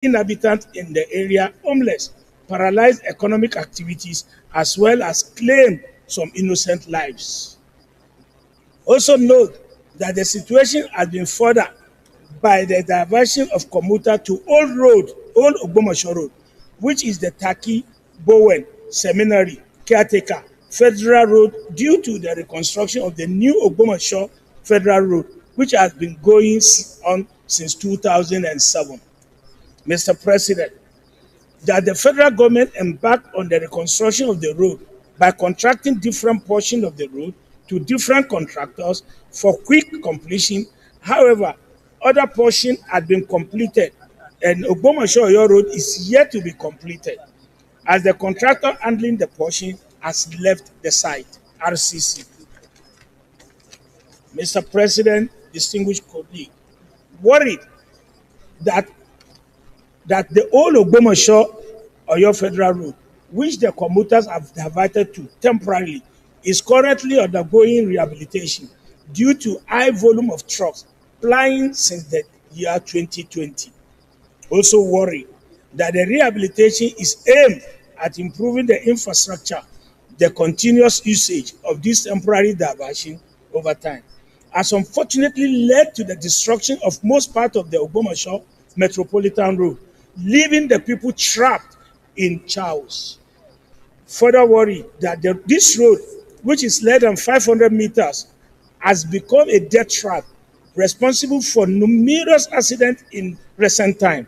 inhabitants in the area homeless, paralyze economic activities, as well as claim some innocent lives. Also note that the situation has been furthered by the diversion of commuter to Old Ogbomoso Road, which is the Taki Bowen Seminary caretaker Federal Road due to the reconstruction of the new Ogbomoso Federal Road, which has been going on since 2007. Mr. President, that the federal government embarked on the reconstruction of the road by contracting different portions of the road to different contractors for quick completion. However, other portions had been completed, and Ogbomoso Oyo Road is yet to be completed, as the contractor handling the portion has left the site. RCC. Mr. President, distinguished colleague, worried that the old Ogbomoso Oyo Federal Road, which the commuters have diverted to temporarily, is currently undergoing rehabilitation due to high volume of trucks plying since the year 2020. Also worried that the rehabilitation is aimed at improving the infrastructure, the continuous usage of this temporary diversion over time, has unfortunately led to the destruction of most part of the Ogbomoso Metropolitan Road, leaving the people trapped in chaos. Further worry that this road, which is less than 500 meters, has become a death trap responsible for numerous accidents in recent time,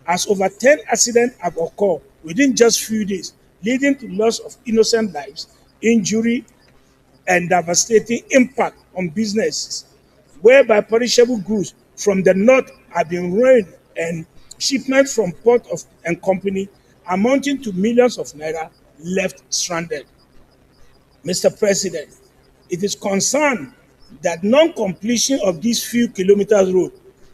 as over 10 accidents have occurred within just few days, leading to loss of innocent lives, injury, and devastating impact on businesses, whereby perishable goods from the north have been ruined and shipments from port of and company amounting to millions of naira left stranded. Mr. President, it is concerned that non-completion of this few kilometers road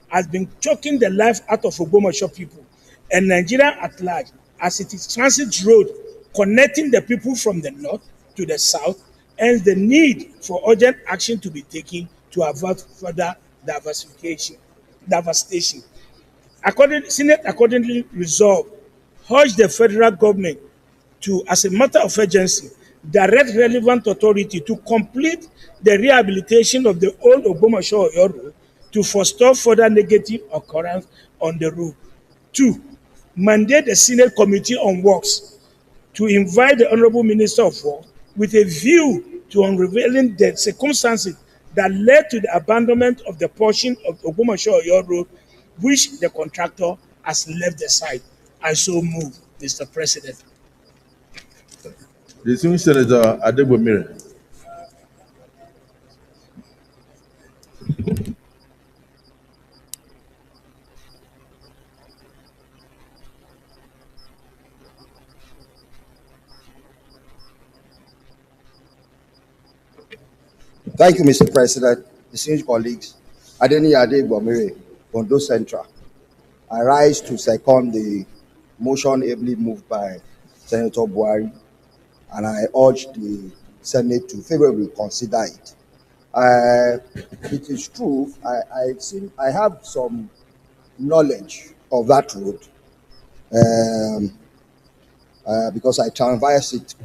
has been choking the life out of Ogbomoso people and Nigeria at large, as it is transit road connecting the people from the north to the south, and the need for urgent action to be taken to avert further devastation. Senate accordingly resolved, urge the federal government to, as a matter of urgency, direct relevant authority to complete the rehabilitation of the old Ogbomoso Oyo Road to forestall further negative occurrence on the road. Two, mandate the Senate Committee on Works to invite the Honorable Minister of Works with a view to unraveling the circumstances that led to the abandonment of the portion of Ogbomoso Oyo Road, which the contractor has left the site. I so move, Mr. President. Distinguished Senator Adegbomire. Thank you, Mr. President. Distinguished colleagues, Adeni Adegbomire, Ondo Central. I rise to second the motion ably moved by Senator Buhari, and I urge the Senate to favorably consider it. It is true, I have some knowledge of that road because I traverse it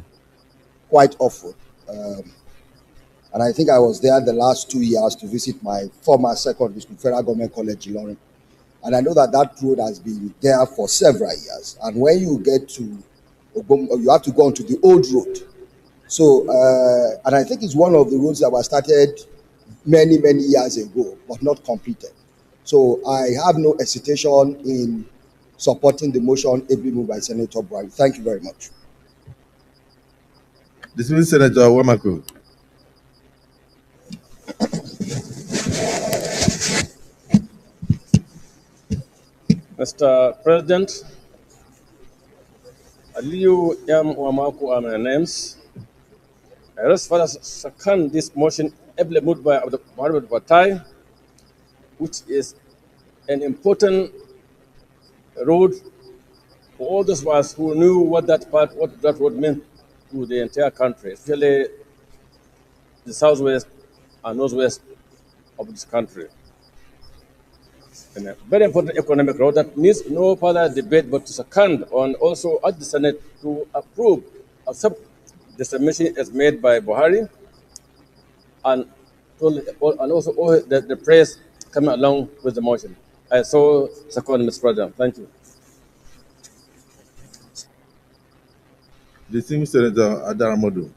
quite often. And I think I was there the last 2 years to visit my former secondary school, Federal Government College, Ilorin. And I know that that road has been there for several years. And when you get to you have to go onto the old road. So, and I think it's one of the roads that was started many, many years ago, but not completed. So I have no hesitation in supporting the motion ably moved by Senator Buhari. Thank you very much. Distinguished Senator Wamaku. Mr. President, Aliyu M. Wamaku are my names. I rest for second this motion ably moved by the Honorable Batai, which is an important road for all those of us who knew what that road meant to the entire country, especially the southwest and northwest of this country. and a very important economic road that needs no further debate but to second and also urge the Senate to approve, accept the submission as made by Buhari and, and also all the prayers coming along with the motion. I so second, Mr. President. Thank you. Distinguished Senator Adaramodu.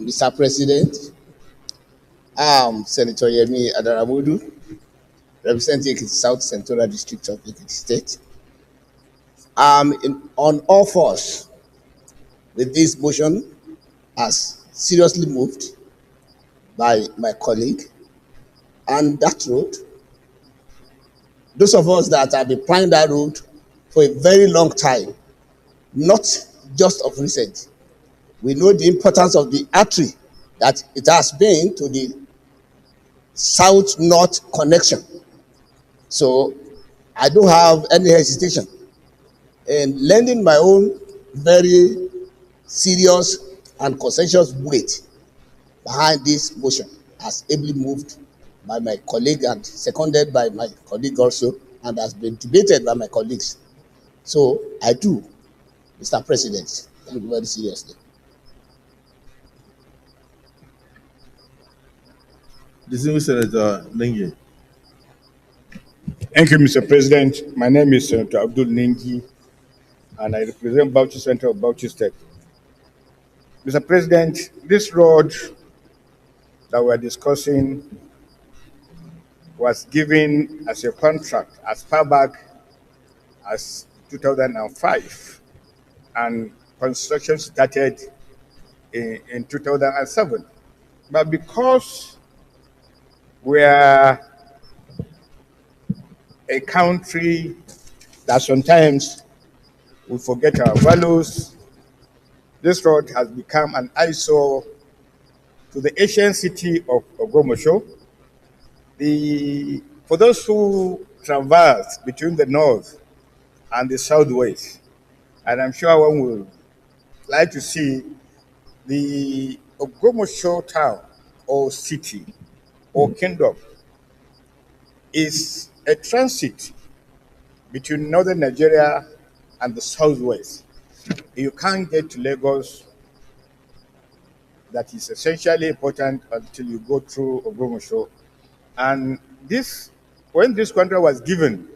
Mr. President, I'm Senator Yemi Adaramodu, representing the South Central District of Ekiti State. I'm on all fours with this motion as seriously moved by my colleague. And that road, those of us that have been planning that road for a very long time, not just of recent, we know the importance of the artery that it has been to the south-north connection. So I don't have any hesitation in lending my own very serious and conscientious weight behind this motion, as ably moved by my colleague and seconded by my colleague also, and has been debated by my colleagues. So I do, Mr. President, thank you very seriously. Distinguished Senator Nengi. Thank you, Mr. President. My name is Senator Abdul Nengi, and I represent Bauchi Center of Bauchi State. Mr. President, this road that we're discussing was given as a contract as far back as 2005, and construction started in 2007. But because we are a country that sometimes we forget our values, this road has become an eyesore to the ancient city of Ogomosho. For those who traverse between the north and the southwest, and I'm sure one will like to see the Ogomosho town or city or kingdom is a transit between northern Nigeria and the southwest. You can't get to Lagos. That is essentially important until you go through Ogomosho. And when this contract was given,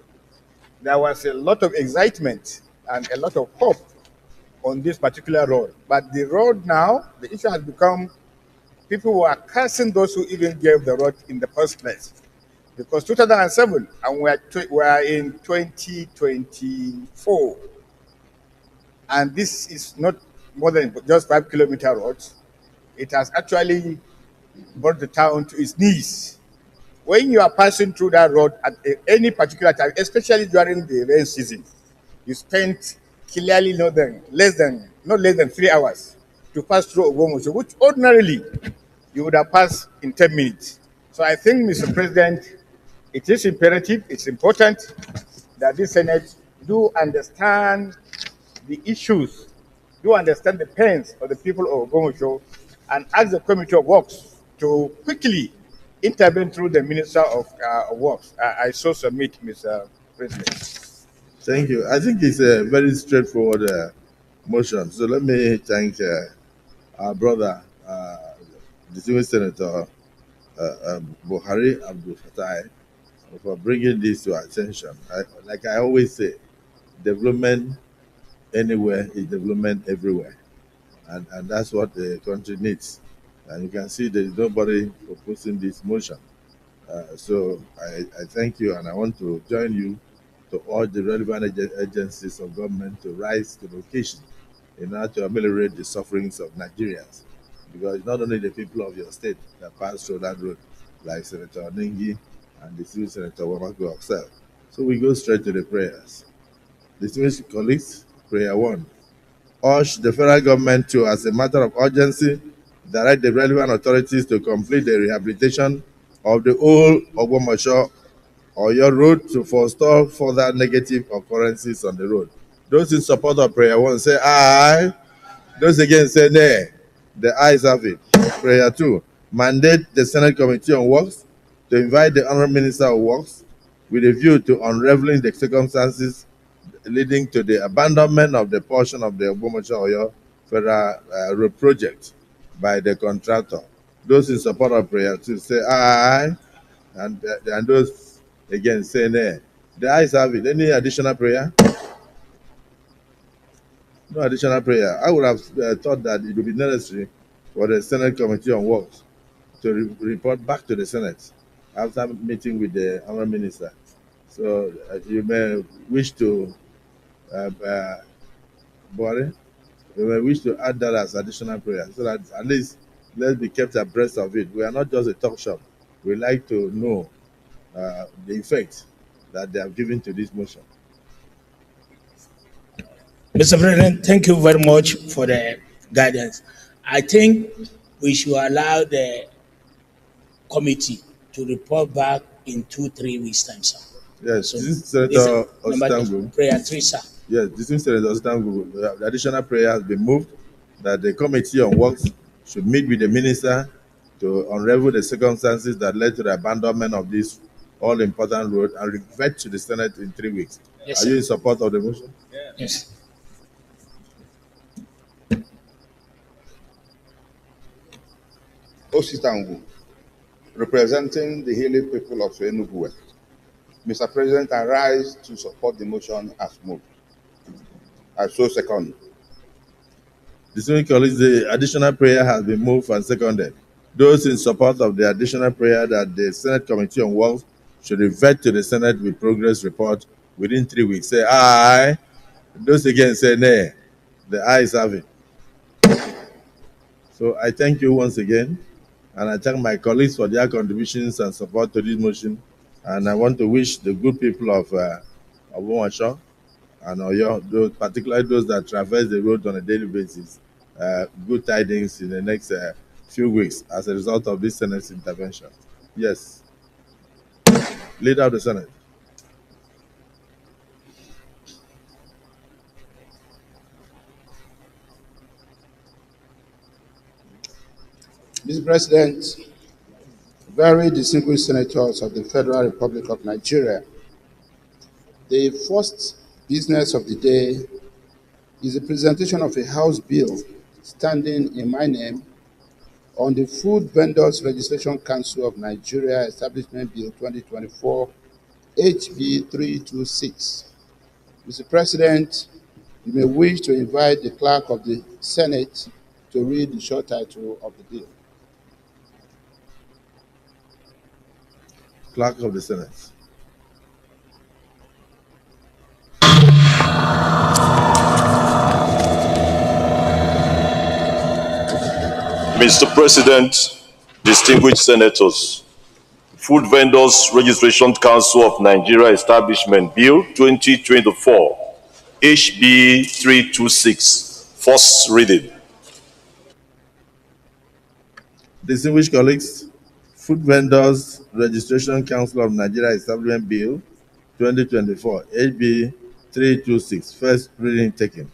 there was a lot of excitement and a lot of hope on this particular road. But the road now, the issue has become people were cursing those who even gave the road in the first place. Because 2007, and we are in 2024, and this is not more than just 5-kilometer roads. It has actually brought the town to its knees. When you are passing through that road at any particular time, especially during the rain season, you spend clearly not less than 3 hours to pass through Ogomosho, which ordinarily you would have passed in 10 minutes. So I think, Mr. President, it is imperative, it's important that this Senate do understand the issues, do understand the pains of the people of Ogomosho, and ask the Committee of Works to quickly intervene through the Minister of Works. I so submit, Mr. President. Thank you. I think it's a very straightforward motion. So let me thank our brother, distinguished Senator Buhari Abdul Fatai, for bringing this to our attention. Like I always say, development anywhere is development everywhere. And that's what the country needs. And you can see there is nobody proposing this motion. So I thank you, and I want to join you to urge the relevant agencies of government to rise to the occasion in order to ameliorate the sufferings of Nigerians. Because it's not only the people of your state that pass through that road, like Senator Nengi and the civil Senator Wamako himself. So we go straight to the prayers. Distinguished colleagues, prayer 1. Urge the federal government to, as a matter of urgency, direct the relevant authorities to complete the rehabilitation of the old Ogomosho Oyo Road to forestall further negative occurrences on the road. Those in support of prayer one say aye. Those against say nay. The ayes have it. Prayer 2. Mandate the Senate Committee on Works to invite the Honorable Minister of Works with a view to unraveling the circumstances leading to the abandonment of the portion of the Ogbomoso-Oyo Federal Road Project by the contractor. Those in support of prayer 2 say aye, and those against say nay. The ayes have it. Any additional prayer? No additional prayer. I would have thought that it would be necessary for the Senate Committee on Works to report back to the Senate after meeting with the Honourable Minister. So you may wish to, Bori, you may wish to add that as additional prayer so that at least let's be kept abreast of it. We are not just a talk shop. We like to know the effect that they have given to this motion. Mr. President, thank you very much for the guidance. I think we should allow the committee to report back in 2-3 weeks' time, sir. Yes, So, this is Senator Ostangu. prayer 3, sir. Yes, this is Senator Ostangu. The additional prayer has been moved that the Committee on Works should meet with the Minister to unravel the circumstances that led to the abandonment of this all-important road and revert to the Senate in 3 weeks. Yes, Are sir. you in support of the motion? Yes. Ositangu, representing the Hilly people of Enugu West. Mr. President, I rise to support the motion as moved. I so second. Distinguished colleagues, the additional prayer has been moved and seconded. Those in support of the additional prayer that the Senate Committee on Works should revert to the Senate with progress report within 3 weeks, say aye. Those against say nay. The ayes have it. So I thank you once again, and I thank my colleagues for their contributions and support to this motion. And I want to wish the good people of Ogbomoso and Oyo, particularly those that traverse the road on a daily basis, good tidings in the next few weeks as a result of this Senate's intervention. Yes. Leader of the Senate. Mr. President, very distinguished senators of the Federal Republic of Nigeria, the first business of the day is the presentation of a House bill standing in my name on the Food Vendors Registration Council of Nigeria Establishment Bill 2024, HB 326. Mr. President, you may wish to invite the clerk of the Senate to read the short title of the bill. Clerk of the Senate. Mr. President, distinguished senators, Food Vendors Registration Council of Nigeria Establishment Bill 2024, HB 326, first reading. Distinguished colleagues, Food Vendors Registration Council of Nigeria Establishment Bill 2024, HB 326, first reading taken.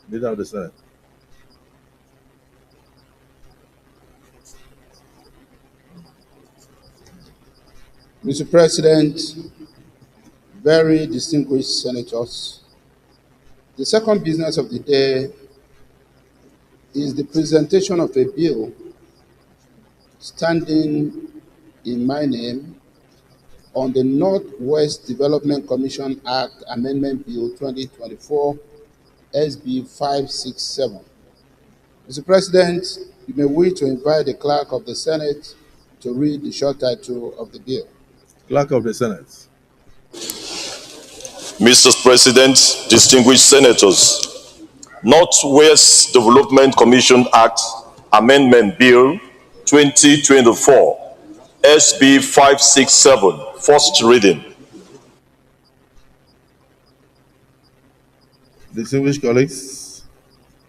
Leader of the Senate. Mr. President, very distinguished senators, the second business of the day is the presentation of a bill standing in my name on the Northwest Development Commission Act Amendment Bill 2024, SB 567. Mr. President, you may wish to invite the clerk of the Senate to read the short title of the bill. Clerk of the Senate. Mr. President, distinguished senators, Northwest Development Commission Act Amendment Bill 2024, SB 567, first reading. Distinguished colleagues,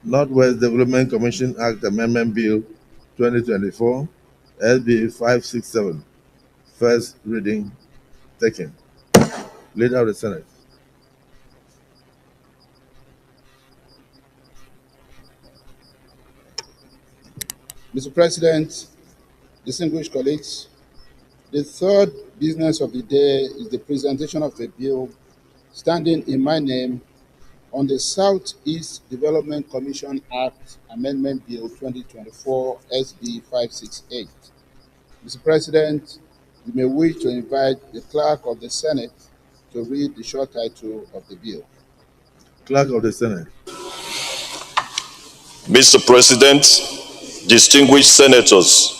Northwest Development Commission Act Amendment Bill 2024, SB 567, First reading taken. Leader of the Senate. Mr. President, distinguished colleagues, the third business of the day is the presentation of a bill standing in my name on the Southeast Development Commission Act Amendment Bill 2024 SB 568. Mr. President, you may wish to invite the clerk of the Senate to read the short title of the bill. Clerk of the Senate. Mr. President, distinguished senators,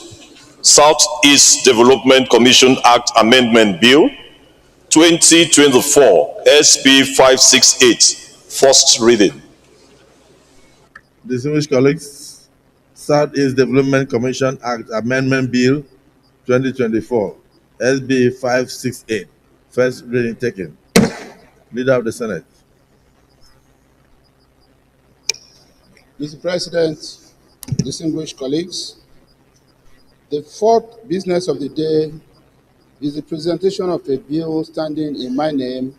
Southeast Development Commission Act Amendment Bill 2024 SB 568, first reading. Distinguished colleagues, Southeast Development Commission Act Amendment Bill 2024 SB 568, first reading taken. Leader of the Senate. Mr. President, distinguished colleagues, the fourth business of the day is the presentation of a bill standing in my name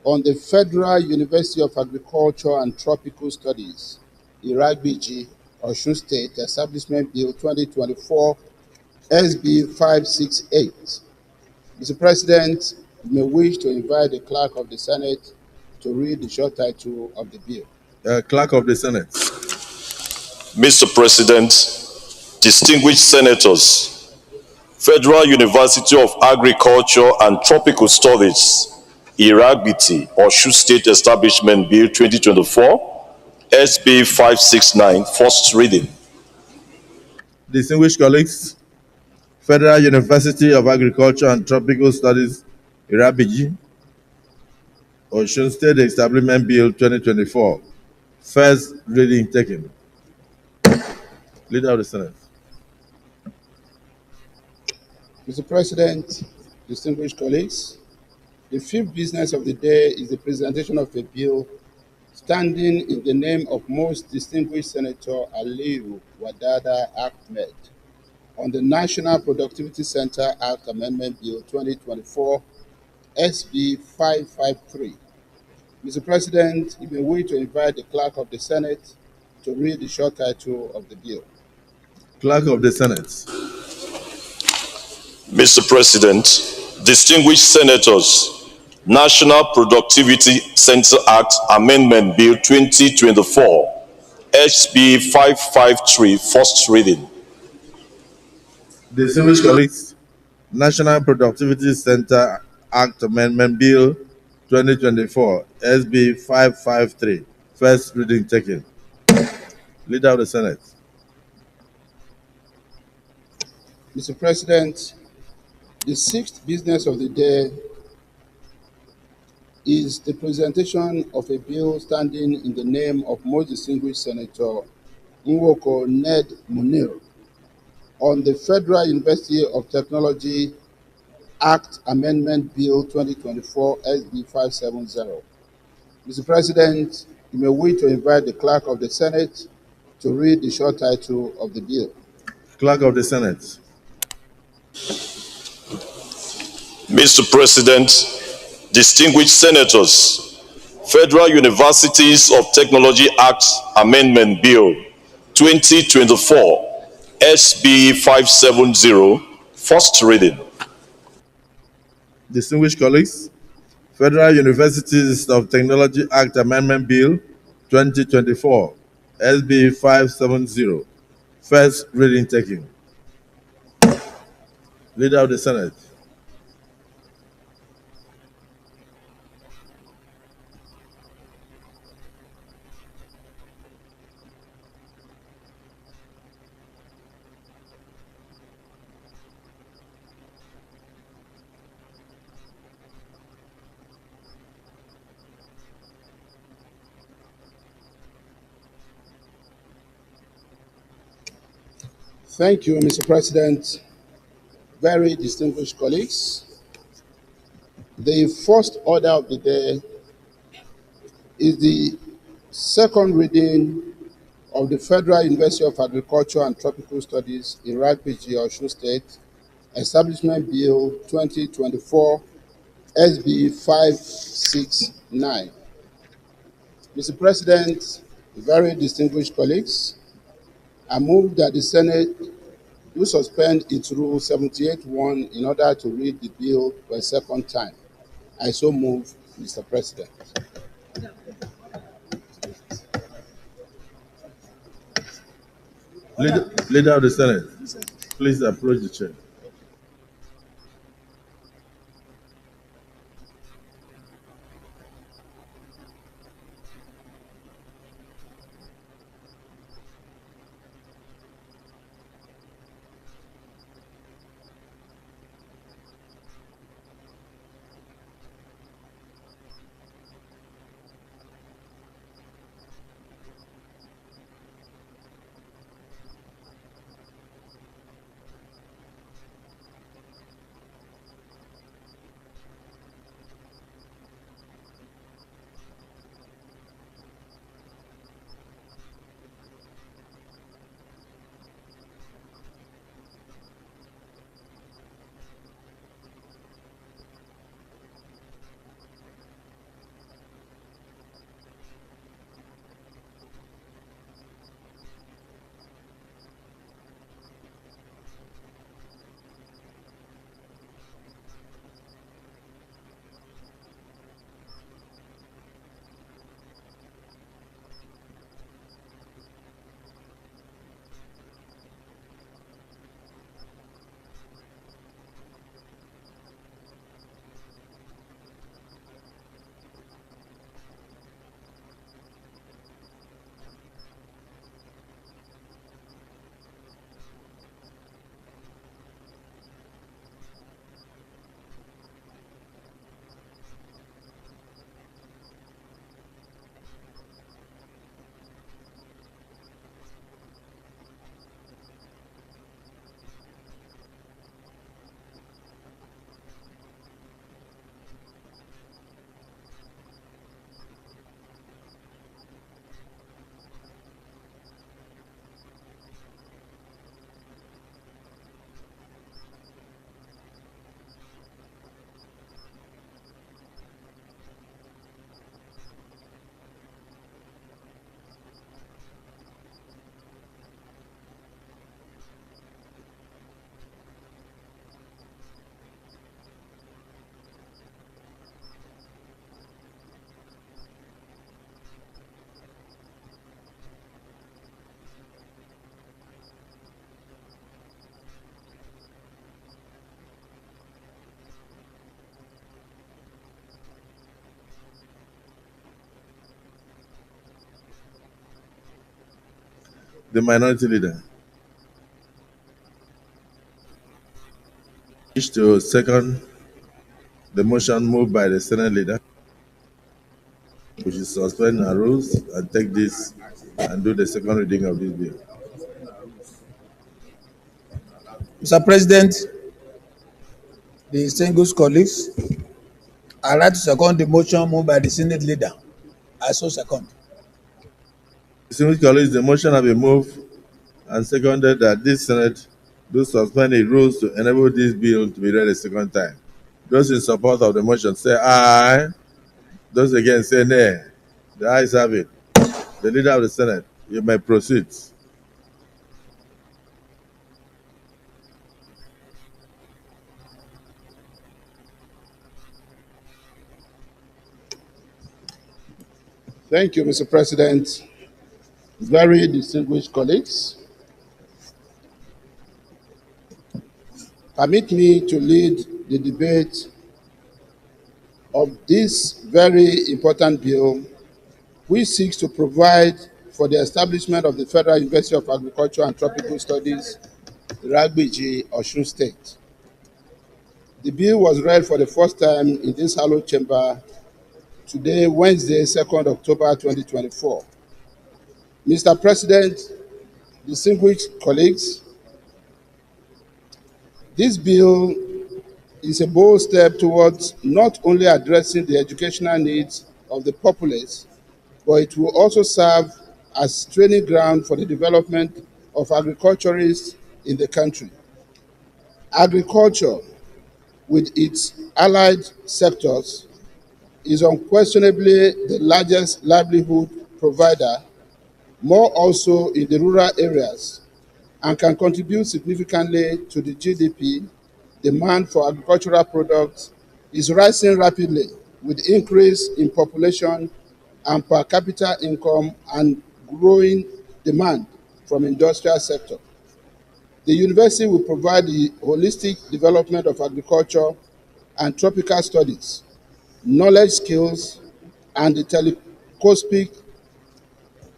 on the Federal University of Agriculture and Tropical Studies, Iragbiji, Osun State Establishment Bill 2024 SB 568. Mr. President, you may wish to invite the clerk of the Senate to read the short title of the bill. Clerk of the Senate. Mr. President, distinguished senators, Federal University of Agriculture and Tropical Studies, Iragbiti, Osun State Establishment Bill 2024, SB 569, first reading. Distinguished colleagues, Federal University of Agriculture and Tropical Studies, Iragbiji, Osun State Establishment Bill 2024, first reading taken. Leader of the Senate. Mr. President, distinguished colleagues, the fifth business of the day is the presentation of a bill standing in the name of most distinguished Senator Aliyu Wadada Ahmed on the National Productivity Center Act Amendment Bill 2024 SB 553. Mr. President, you may wish to invite the clerk of the Senate to read the short title of the bill. Clerk of the Senate. Mr. President, distinguished senators, National Productivity Center Act Amendment Bill 2024, SB 553, first reading. Distinguished colleagues, National Productivity Center Act Amendment Bill 2024, SB 553, first reading taken. Leader of the Senate. Mr. President, the sixth business of the day is the presentation of a bill standing in the name of most distinguished Senator Nwoko Ned Munir on the Federal University of Technology Act Amendment Bill 2024 SB 570. Mr. President, you may wish to invite the clerk of the Senate to read the short title of the bill. Clerk of the Senate. Mr. President, distinguished senators, Federal Universities of Technology Act Amendment Bill 2024 SB 570, first reading. Distinguished colleagues, Federal Universities of Technology Act Amendment Bill 2024 SB 570, first reading taken. Leader of the Senate. Thank you, Mr. President. Very distinguished colleagues, the first order of the day is the second reading of the Federal University of Agriculture and Tropical Studies, Iragbiji, Osun State Establishment Bill 2024 SB 569. Mr. President, very distinguished colleagues, I move that the Senate do suspend its Rule 78(1) in order to read the bill for a second time. I so move, Mr. President. Leader of the Senate, please approach the chair. The minority leader. Wish to second the motion moved by the Senate leader. We should suspend our rules and take this and do the second reading of this bill. Mr. President, the distinguished colleagues, I like to second the motion moved by the Senate leader. I so second. Distinguished colleagues, the motion has been moved and seconded that this Senate do suspend the rules to enable this bill to be read a second time. Those in support of the motion say aye. Those against say nay. The ayes have it. The leader of the Senate, you may proceed. Thank you, Mr. President. Very distinguished colleagues, permit me to lead the debate of this very important bill, which seeks to provide for the establishment of the Federal University of Agriculture and Tropical Studies, Ragbiji, Osun State. The bill was read for the first time in this hallowed chamber today, Wednesday, 2nd October 2024. Mr. President, distinguished colleagues, this bill is a bold step towards not only addressing the educational needs of the populace, but it will also serve as training ground for the development of agriculturists in the country. Agriculture, with its allied sectors, is unquestionably the largest livelihood provider, more also in the rural areas, and can contribute significantly to the GDP. Demand for agricultural products is rising rapidly with increase in population and per capita income and growing demand from industrial sector. The university will provide the holistic development of agriculture and tropical studies, knowledge skills, and the telescopic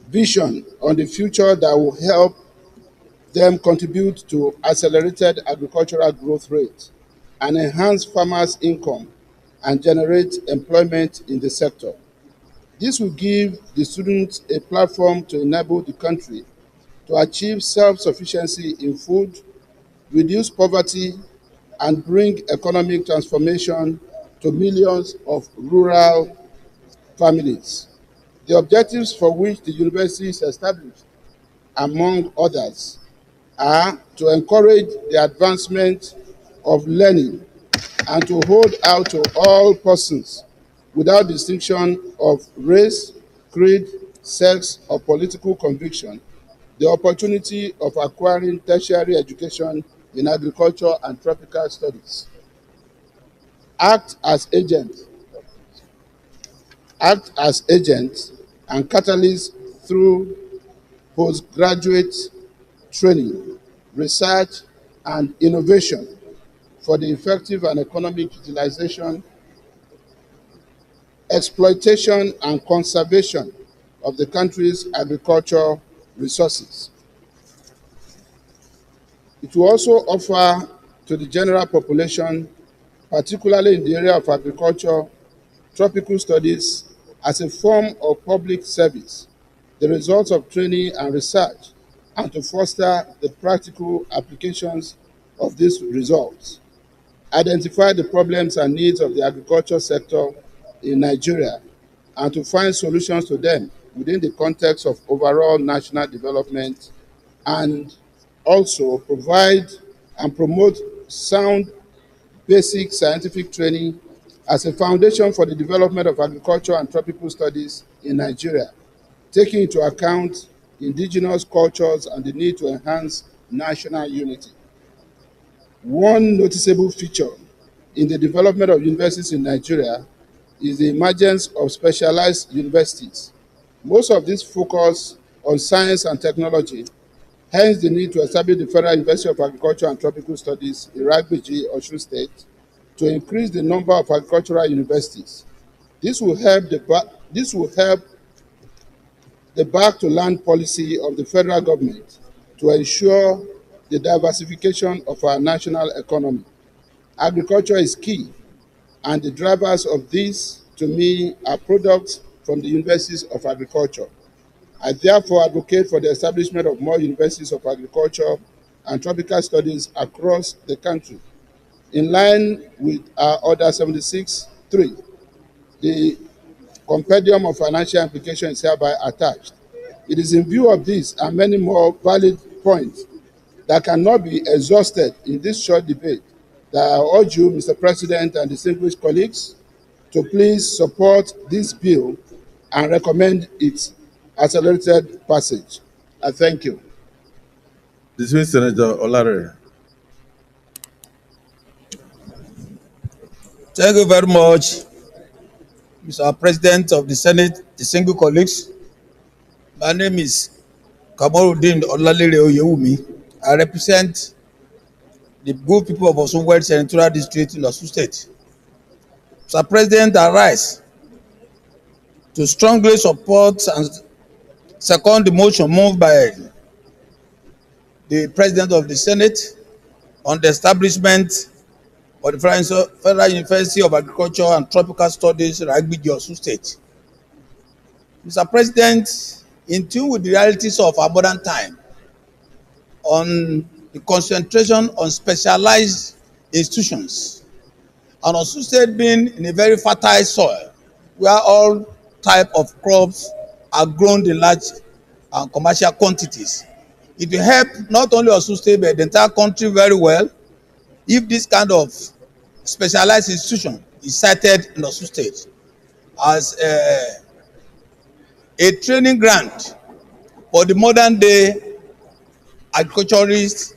vision on the future that will help them contribute to accelerated agricultural growth rate and enhance farmers' income and generate employment in the sector. This will give the students a platform to enable the country to achieve self-sufficiency in food, reduce poverty, and bring economic transformation to millions of rural families. The objectives for which the university is established, among others, are to encourage the advancement of learning and to hold out to all persons without distinction of race, creed, sex, or political conviction the opportunity of acquiring tertiary education in agriculture and tropical studies. Act as agent, act as agent and catalyst through postgraduate training, research, and innovation for the effective and economic utilization, exploitation, and conservation of the country's agricultural resources. It will also offer to the general population, particularly in the area of agriculture, tropical studies as a form of public service, the results of training and research, and to foster the practical applications of these results. Identify the problems and needs of the agriculture sector in Nigeria and to find solutions to them within the context of overall national development, and also provide and promote sound basic scientific training as a foundation for the development of agriculture and tropical studies in Nigeria, taking into account indigenous cultures and the need to enhance national unity. One noticeable feature in the development of universities in Nigeria is the emergence of specialized universities. Most of these focus on science and technology, hence the need to establish the Federal University of Agriculture and Tropical Studies in Iragbiji, Osun State, to increase the number of agricultural universities. This will help the back to land policy of the federal government to ensure the diversification of our national economy. Agriculture is key, and the drivers of this, to me, are products from the universities of agriculture. I therefore advocate for the establishment of more universities of agriculture and tropical studies across the country. In line with our Order 76.3, the compendium of financial implications is hereby attached. It is in view of this and many more valid points that cannot be exhausted in this short debate that I urge you, Mr. President and distinguished colleagues, to please support this bill and recommend its accelerated passage. I thank you. Dismissed Senator Olare. Thank you very much, Mr. President of the Senate, distinguished colleagues. My name is Kamaruddin Olalere Oyewumi. I represent the good people of Osun West Senatorial District in Osun State. Mr. President, I rise to strongly support and second the motion moved by the President of the Senate on the establishment of the Federal University of Agriculture and Tropical Studies, Iragbiji, Osun State. Mr. President, in tune with the realities of our modern time, on the concentration on specialized institutions, and Osun State being in a very fertile soil where all type of crops are grown in large and commercial quantities, it will help not only Osun State but the entire country very well if this kind of specialized institution is cited in Osun State as a training ground for the modern day agriculturists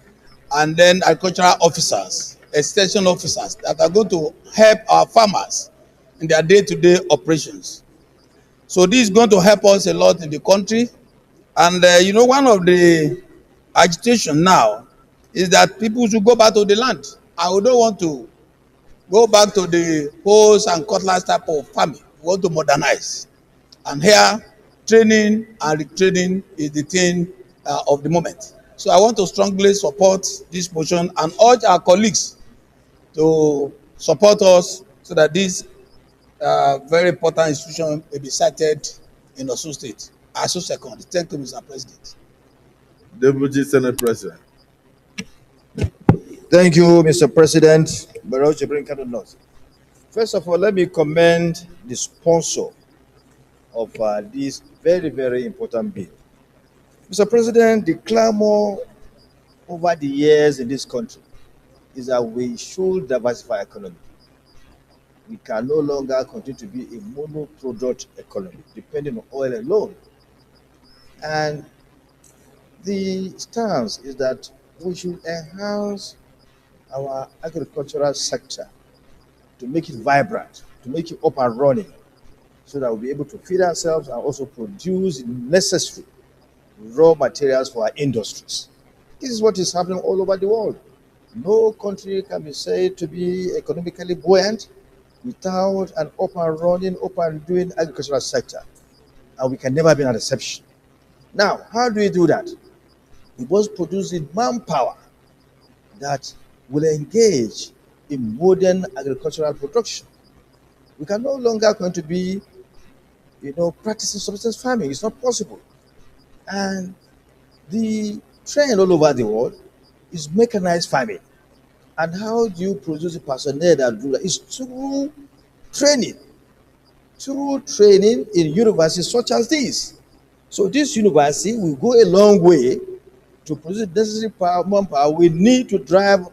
and then agricultural officers, extension officers that are going to help our farmers in their day-to-day operations. So this is going to help us a lot in the country. And one of the agitation now is that people should go back to the land. I don't want to go back to the hoes and cutlass type of farming. We want to modernize. And here, training and retraining is the thing of the moment. So I want to strongly support this motion and urge our colleagues to support us so that this very important institution may be cited in Osun State. I so second. Thank you, Mr. President. Deputy Senate President. Thank you, Mr. President. First of all, let me commend the sponsor of this very, very important bill. Mr. President, the clamor over the years in this country is that we should diversify economy. We can no longer continue to be a monoproduct economy, depending on oil alone. And the stance is that we should enhance our agricultural sector to make it vibrant, to make it up and running, so that we'll be able to feed ourselves and also produce the necessary raw materials for our industries. This is what is happening all over the world. No country can be said to be economically buoyant without an up and running, up and doing agricultural sector. And we can never be an exception. Now, how do we do that? We must produce the manpower that will engage in modern agricultural production. We can no longer going to be, practicing subsistence farming. It's not possible. And the trend all over the world is mechanized farming. And how do you produce the personnel that do that? It's through training in universities such as this. So this university will go a long way to produce the necessary manpower. We need to drive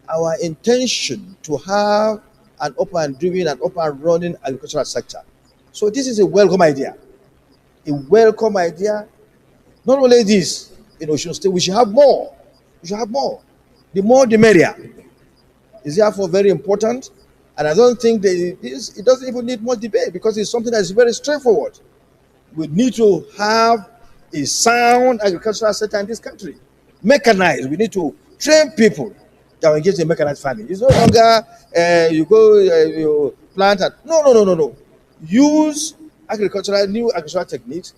our intention to have an up and doing and up and running agricultural sector. So this is a welcome idea. A welcome idea. Not only this, in Osun State, we should have more. We should have more. The more, the merrier. Is therefore very important. And I don't think it doesn't even need much debate because it's something that is very straightforward. We need to have a sound agricultural sector in this country. Mechanized. We need to train people that will engage in mechanized farming. It's no longer you go you plant and no. Use new agricultural techniques,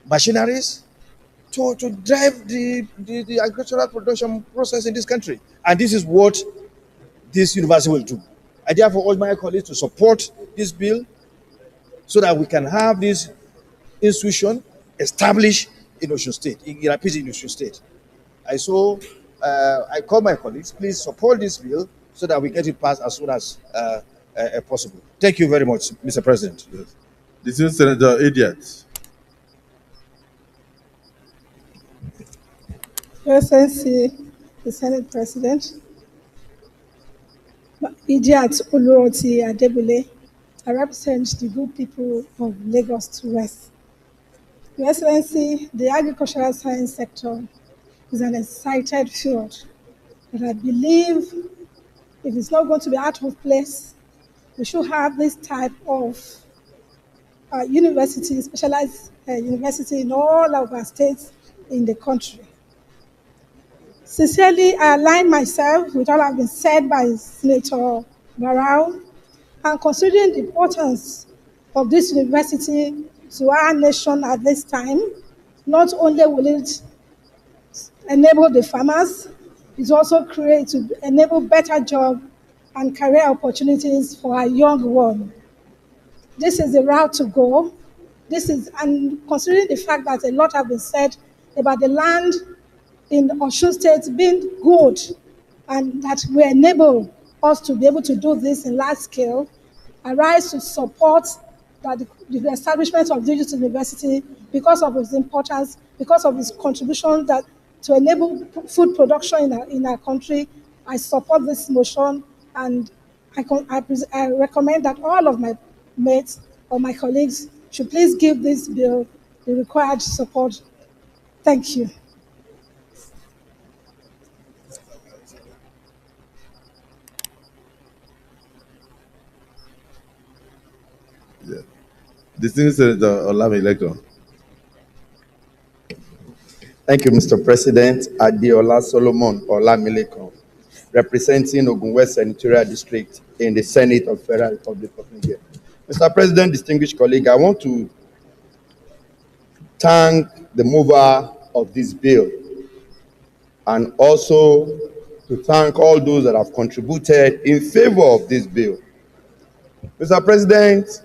machineries to drive the agricultural production process in this country. And this is what this university will do. I therefore urge my colleagues to support this bill so that we can have this institution established in Osun State, in Osun State. I call my colleagues, please support this bill so that we get it passed as soon as possible. Thank you very much, Mr. President. Yes. Distinguished Senator Idiot. Your Excellency, the Senate President, Idiat Oluroti Adebule, I represent the good people of Lagos to West. Your Excellency, the agricultural science sector is an excited field, but I believe if it's not going to be out of place, we should have this type of university, specialized university in all of our states in the country. Sincerely, I align myself with all have been said by Senator Barrow, and considering the importance of this university to our nation at this time, not only will it enable the farmers, it also create to enable better job and career opportunities for our young one. This is the route to go. And considering the fact that a lot have been said about the land in Osun State being good and that will enable us to be able to do this in large scale, I rise to support that the establishment of digital university because of its importance, because of its contribution that to enable food production in our country, I support this motion, and I recommend that all of my mates or my colleagues should please give this bill the required support. Thank you. Yeah. Distinguished Senator Olamileko. Thank you, Mr. President. Adeola Solomon Olamileko, representing Ogun West Senatorial District in the Senate of Federal Republic of Nigeria. Mr. President, distinguished colleague, I want to thank the mover of this bill and also to thank all those that have contributed in favor of this bill. Mr. President,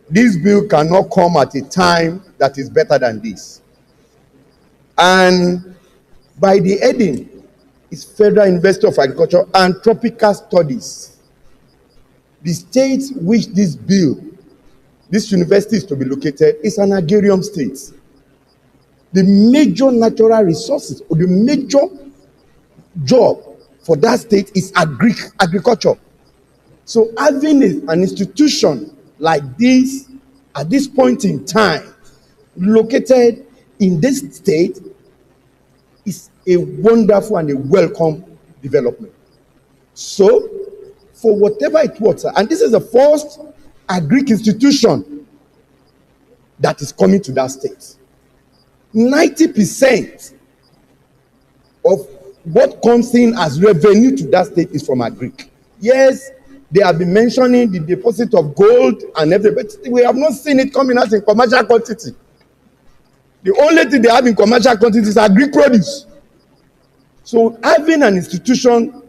this bill cannot come at a time that is better than this. And by the heading is Federal University of Agriculture and Tropical Studies. The state which this university is to be located is an agrarian state. The major natural resources or the major job for that state is agriculture. So having an institution like this at this point in time located in this state is a wonderful and a welcome development. So for whatever it was, and this is the first agric institution that is coming to that state. 90% of what comes in as revenue to that state is from agric. Yes, they have been mentioning the deposit of gold and everything, but we have not seen it coming out in commercial quantity. The only thing they have in commercial quantity is agric produce. So having an institution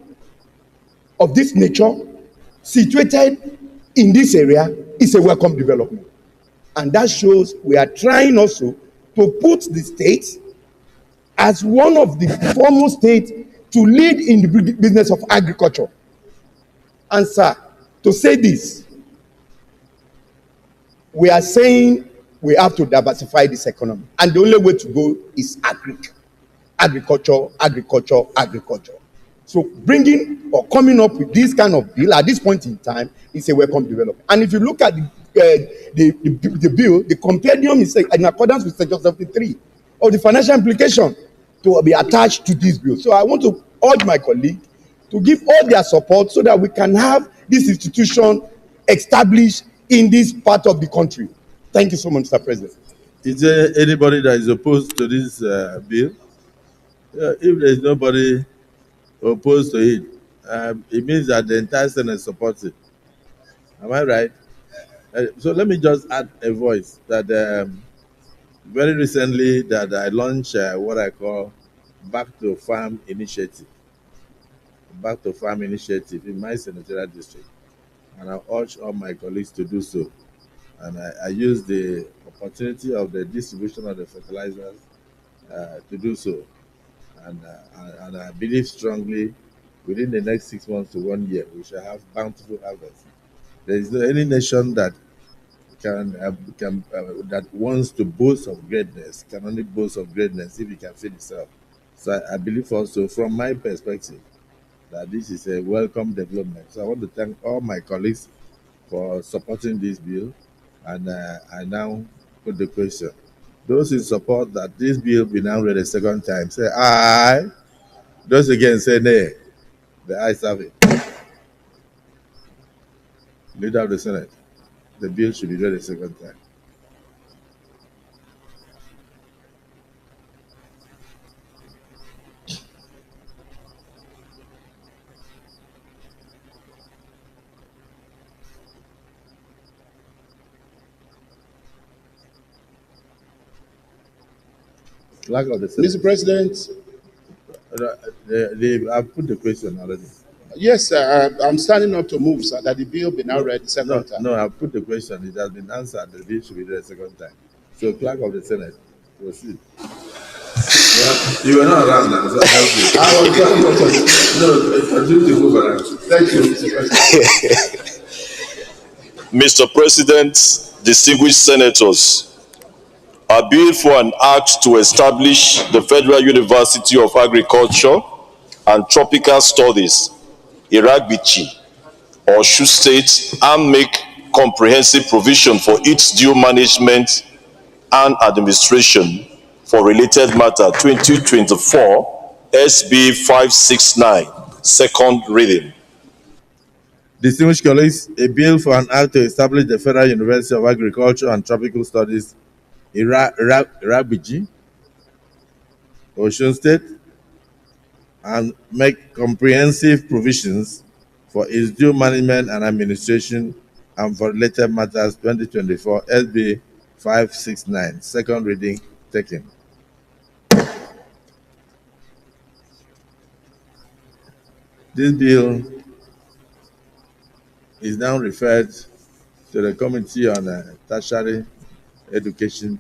of this nature situated in this area is a welcome development. And that shows we are trying also to put the state as one of the foremost states to lead in the business of agriculture. And sir, to say this, we are saying we have to diversify this economy. And the only way to go is agriculture. So bringing or coming up with this kind of bill at this point in time is a welcome development. And if you look at the bill, the compendium is in accordance with Section 73 of the financial implication to be attached to this bill. So I want to urge my colleague to give all their support so that we can have this institution established in this part of the country. Thank you so much, Mr. President. Is there anybody that is opposed to this bill? If there is nobody opposed to it, it means that the entire Senate supports it. Am I right? So let me just add a voice that very recently that I launched what I call Back to Farm Initiative. Back to Farm Initiative in my senatorial district. And I urge all my colleagues to do so. And I use the opportunity of the distribution of the fertilizers to do so. And I believe strongly within the next 6 months to 1 year, we shall have bountiful harvest. There is no any nation that that wants to boast of greatness can only boast of greatness if it can feed itself. So I believe also, from my perspective, that this is a welcome development. So I want to thank all my colleagues for supporting this bill. And I now put the question. Those in support that this bill be now read a second time, say aye. Those again say nay. The ayes have it. Leader of the Senate, the bill should be read a second time. Clerk of the Senate. Mr. President. I've put the question already. Yes, I'm standing up to move, sir, that the bill be now read the second time. No, I've put the question. It has been answered. The bill should be read a second time. So, Clerk of the Senate, proceed. You were not around now, so I help you. I was No, continue to move around. Thank you, Mr. President. Mr. President, distinguished senators, a bill for an act to establish the Federal University of Agriculture and Tropical Studies, Iragbichi, Oshu State, and make comprehensive provision for its due management and administration for related matter 2024 SB 569, second reading. Distinguished colleagues, a bill for an act to establish the Federal University of Agriculture and Tropical Studies, Irabiji, Osun State, and make comprehensive provisions for its due management and administration and for related matters 2024 SB 569, second reading taken. This bill is now referred to the Committee on Tertiary Education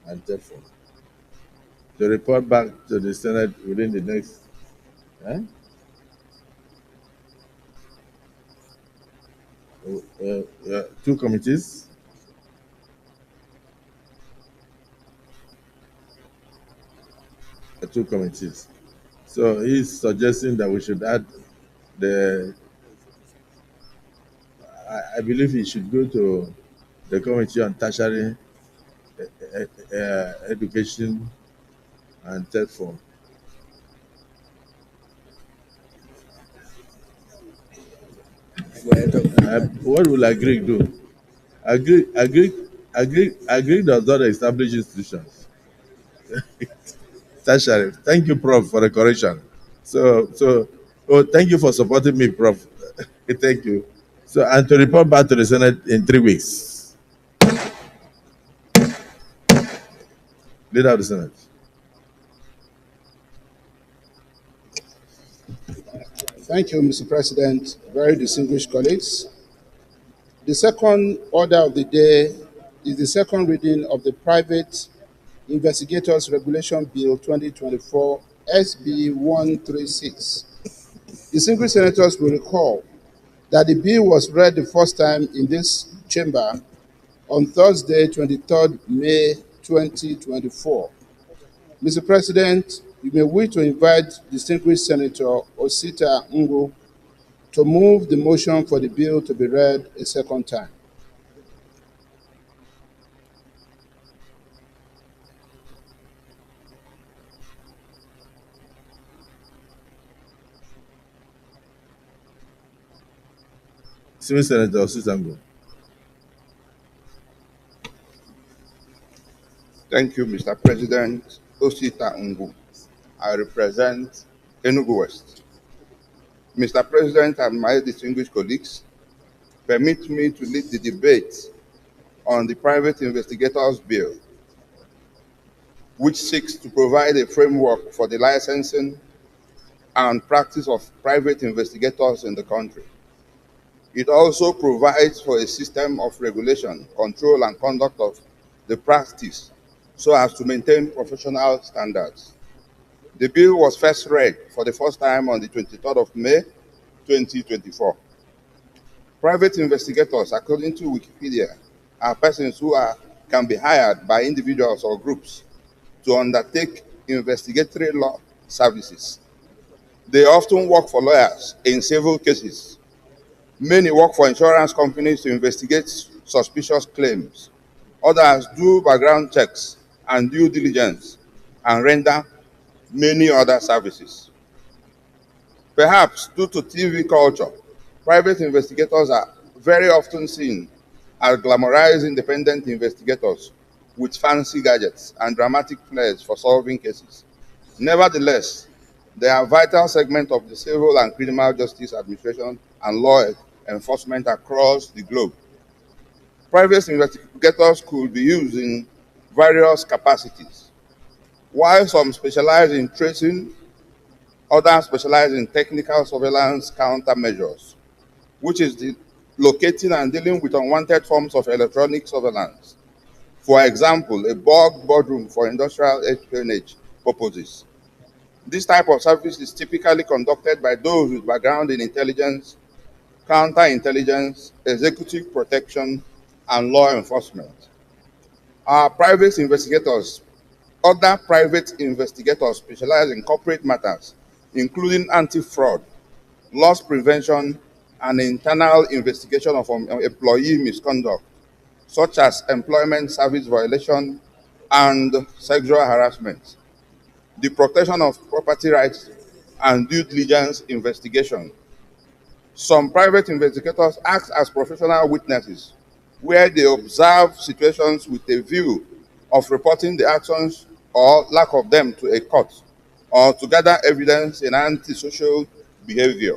and TEFON to report back to the Senate within the next two committees. Two committees. So he's suggesting that we should add the. I believe he should go to the Committee on Tertiary Education and TEFON. What will Agric do? Agric does not establish institutions. Tertiary. Thank you, Prof, for the correction. Thank you for supporting me, Prof. Thank you. So, and to report back to the Senate in 3 weeks. Leader of the Senate. Thank you, Mr. President. Very distinguished colleagues. The second order of the day is the second reading of the Private Investigators Regulation Bill 2024 SB 136. Distinguished senators will recall that the bill was read the first time in this chamber on Thursday, 23rd May 2024. Mr. President, you may wish to invite distinguished Senator Osita Ngo to move the motion for the bill to be read a second time. Senator Osita Ngo. Thank you, Mr. President. Osita Ngo. I represent Enugu West. Mr. President and my distinguished colleagues, permit me to lead the debate on the Private Investigators Bill, which seeks to provide a framework for the licensing and practice of private investigators in the country. It also provides for a system of regulation, control, and conduct of the practice so as to maintain professional standards. The bill was first read for the first time on the 23rd of May, 2024. Private investigators, according to Wikipedia, are persons who can be hired by individuals or groups to undertake investigatory law services. They often work for lawyers in civil cases. Many work for insurance companies to investigate suspicious claims. Others do background checks and due diligence and render many other services. Perhaps due to TV culture, private investigators are very often seen as glamorized independent investigators with fancy gadgets and dramatic flares for solving cases. Nevertheless, they are a vital segment of the civil and criminal justice administration and law enforcement across the globe. Private investigators could be used in various capacities. While some specialize in tracing, others specialize in technical surveillance countermeasures, which is the locating and dealing with unwanted forms of electronic surveillance. For example, a bug boardroom for industrial espionage purposes. This type of service is typically conducted by those with background in intelligence, counterintelligence, executive protection, and law enforcement. Other private investigators specialize in corporate matters including anti-fraud, loss prevention, and internal investigation of employee misconduct, such as employment service violation and sexual harassment, the protection of property rights, and due diligence investigation. Some private investigators act as professional witnesses, where they observe situations with a view of reporting the actions or lack of them to a court, or to gather evidence in antisocial behavior.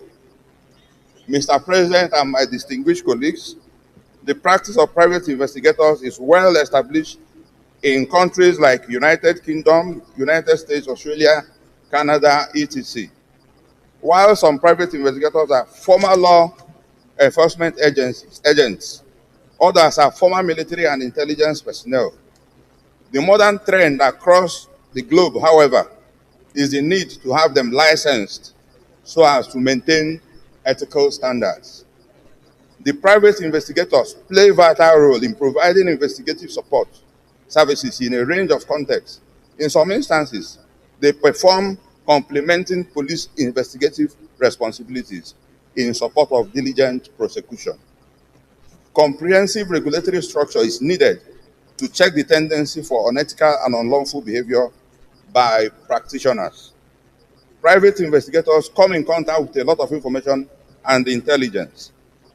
Mr. President and my distinguished colleagues, the practice of private investigators is well established in countries like United Kingdom, United States, Australia, Canada, etc. While some private investigators are former law enforcement agents, others are former military and intelligence personnel. The modern trend across the globe, however, is the need to have them licensed so as to maintain ethical standards. The private investigators play a vital role in providing investigative support services in a range of contexts. In some instances, they perform complementing police investigative responsibilities in support of diligent prosecution. Comprehensive regulatory structure is needed to check the tendency for unethical and unlawful behavior by practitioners. Private investigators come in contact with a lot of information and intelligence,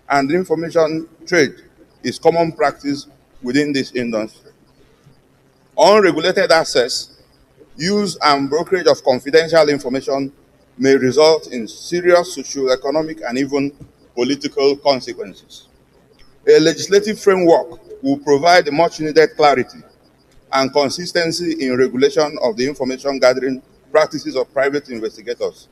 and information trade is common practice within this industry. Unregulated access, use, and brokerage of confidential information may result in serious socio-economic and even political consequences. A legislative framework will provide much needed clarity and consistency in regulation of the information gathering practices of private investigators.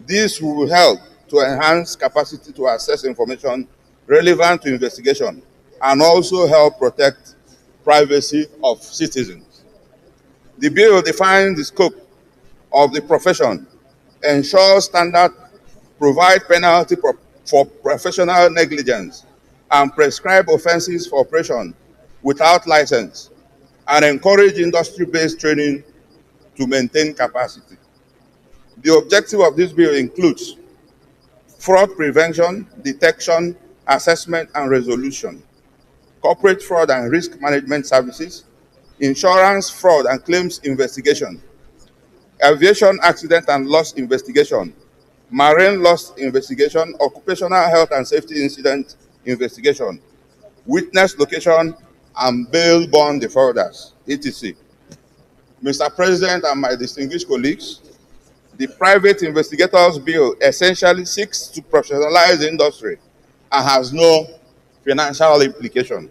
This will help to enhance capacity to access information relevant to investigation and also help protect privacy of citizens. The bill defines the scope of the profession, ensures standard, provide penalty for professional negligence, and prescribe offenses for operation without license, and encourage industry-based training to maintain capacity. The objective of this bill includes fraud prevention, detection, assessment, and resolution, corporate fraud and risk management services, insurance fraud and claims investigation, aviation accident and loss investigation, marine loss investigation, occupational health and safety incident investigation, witness location, and bail bond defaulters, etc. Mr. President and my distinguished colleagues, the Private Investigators Bill essentially seeks to professionalize the industry and has no financial implication.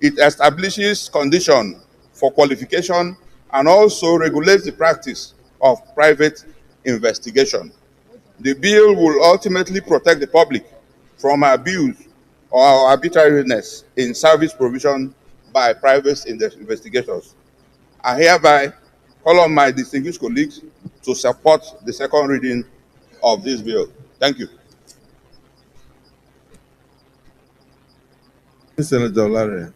It establishes conditions for qualification and also regulates the practice of private investigation. The bill will ultimately protect the public from abuse or arbitrariness in service provision by private investigators. I hereby call on my distinguished colleagues to support the second reading of this bill. Thank you. Senator Larry.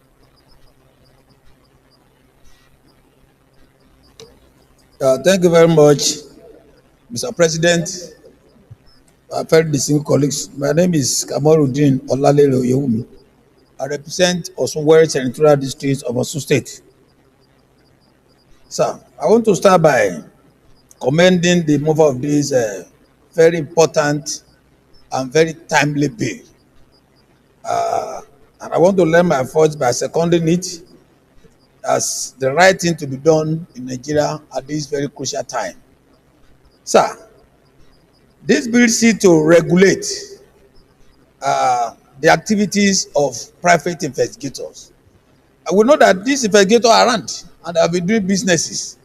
Thank you very much, Mr. President, fellow distinguished colleagues. My name is Kamaruddin Olalere Oyewumi. I represent Osunwere Senatorial District of Osun State. Sir, I want to start by commending the mover of this very important and very timely bill. And I want to lend my voice by seconding it as the right thing to be done in Nigeria at this very crucial time. Sir, this bill seeks to regulate the activities of private investigators. And we know that these investigators are around and have been doing businesses,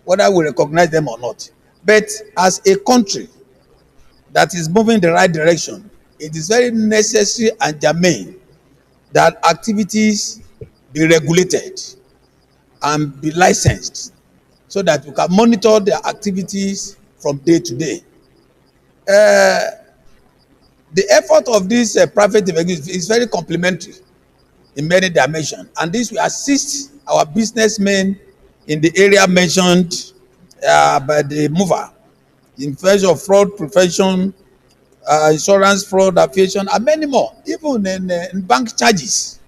whether we recognize them or not. But as a country that is moving in the right direction, it is very necessary and germane that activities be regulated and be licensed so that we can monitor their activities from day to day. The effort of this private investigators is very complementary in many dimensions, and this will assist our businessmen in the area mentioned by the mover in terms of fraud prevention, insurance fraud, aviation, and many more. Even in bank charges,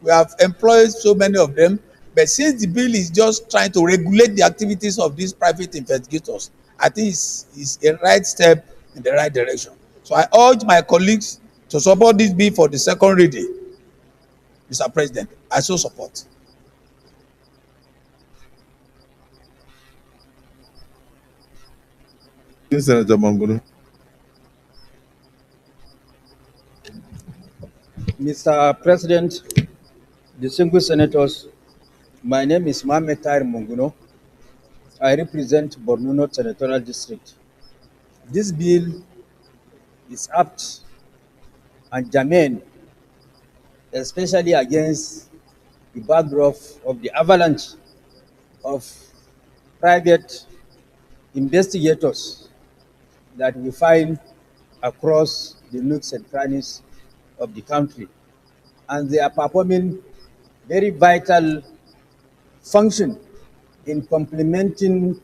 we have employed so many of them. But since the bill is just trying to regulate the activities of these private investigators, I think it's a right step in the right direction. So I urge my colleagues to support this bill for the second reading. Mr. President, I so support. Senator Mangunu. Mr. President, distinguished senators, my name is Mohamed Tahir Monguno. I represent Borno North Senatorial District. This bill is apt and germane, especially against the backdrop of the avalanche of private investigators that we find across the nooks and crannies of the country. And they are performing very vital function in complementing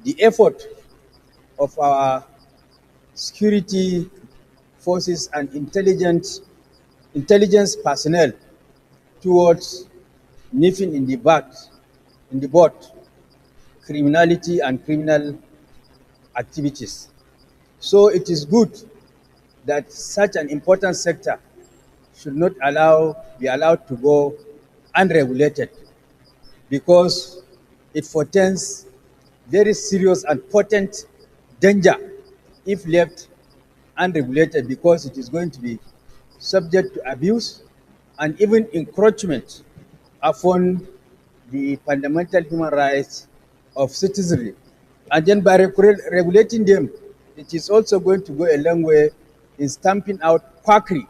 the effort of our security forces and intelligence personnel towards nipping in the bud criminality and criminal activities. So it is good that such an important sector should not be allowed to go unregulated, because it portends very serious and potent danger if left unregulated, because it is going to be subject to abuse and even encroachment upon the fundamental human rights of citizenry. And then by regulating them, it is also going to go a long way in stamping out quackery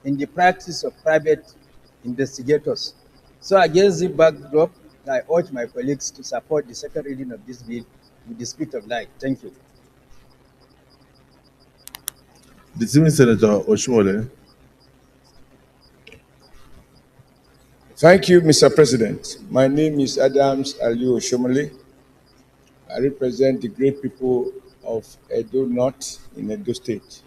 in the practice of private investigators. So against the backdrop, I urge my colleagues to support the second reading of this bill with the spirit of light. Thank you. Distinguished Senator Oshimole. Thank you, Mr. President. My name is Adams Aliu Oshomole. I represent the great people of Edo North in Edo State.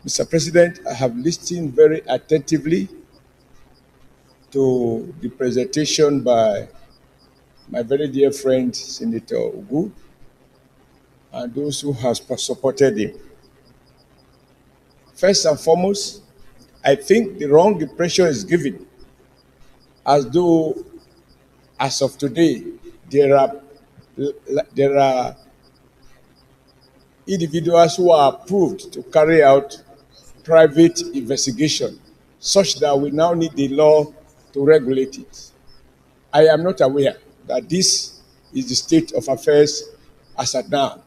Mr. President, I have listened very attentively to the presentation by my very dear friend, Senator Ugu, and those who have supported him. First and foremost, I think the wrong impression is given as though, as of today, there are individuals who are approved to carry out private investigation, such that we now need the law to regulate it. I am not aware that this is the state of affairs as at now.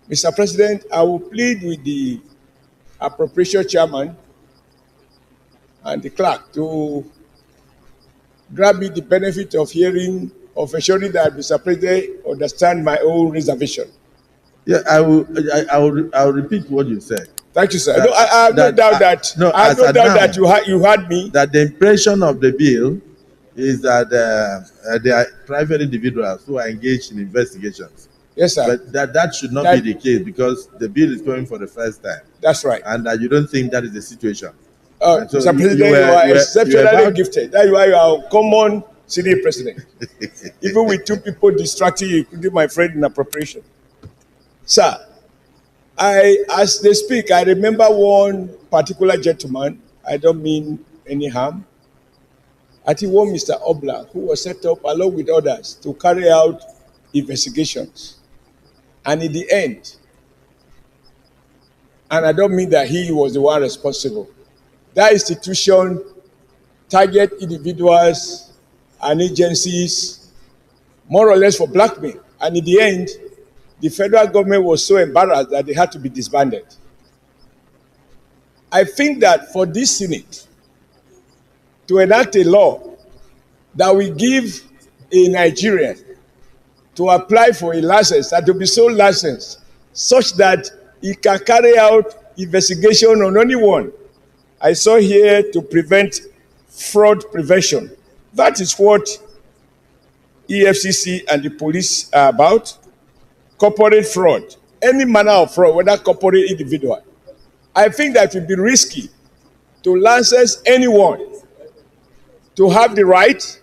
Mr. President, I will plead with the appropriation chairman and the clerk to grant me the benefit of hearing, of assuring that Mr. President understand my own reservation. Yeah, I will repeat what you said. Thank you, sir. I have no doubt that you heard me. That the impression of the bill is that there are private individuals who are engaged in investigations. Yes, sir. But that should not be the case, because the bill is going for the first time. That's right. And you don't think that is the situation. So Mr. President, you are exceptionally gifted. That's why you are a common Senate president. Even with two people distracting you, including my friend in appropriation. Sir, as they speak, I remember one particular gentleman, I don't mean any harm, I think one Mr. Obla, who was set up along with others to carry out investigations. And in the end, and I don't mean that he was the one responsible, that institution target individuals and agencies more or less for blackmail. And in the end, the federal government was so embarrassed that they had to be disbanded. I think that for this Senate to enact a law that will give a Nigerian to apply for a license and to be so licensed such that he can carry out investigation on anyone, I saw here to prevent fraud prevention. That is what EFCC and the police are about. corporate fraud, any manner of fraud, whether corporate, individual. I think that it would be risky to license anyone to have the right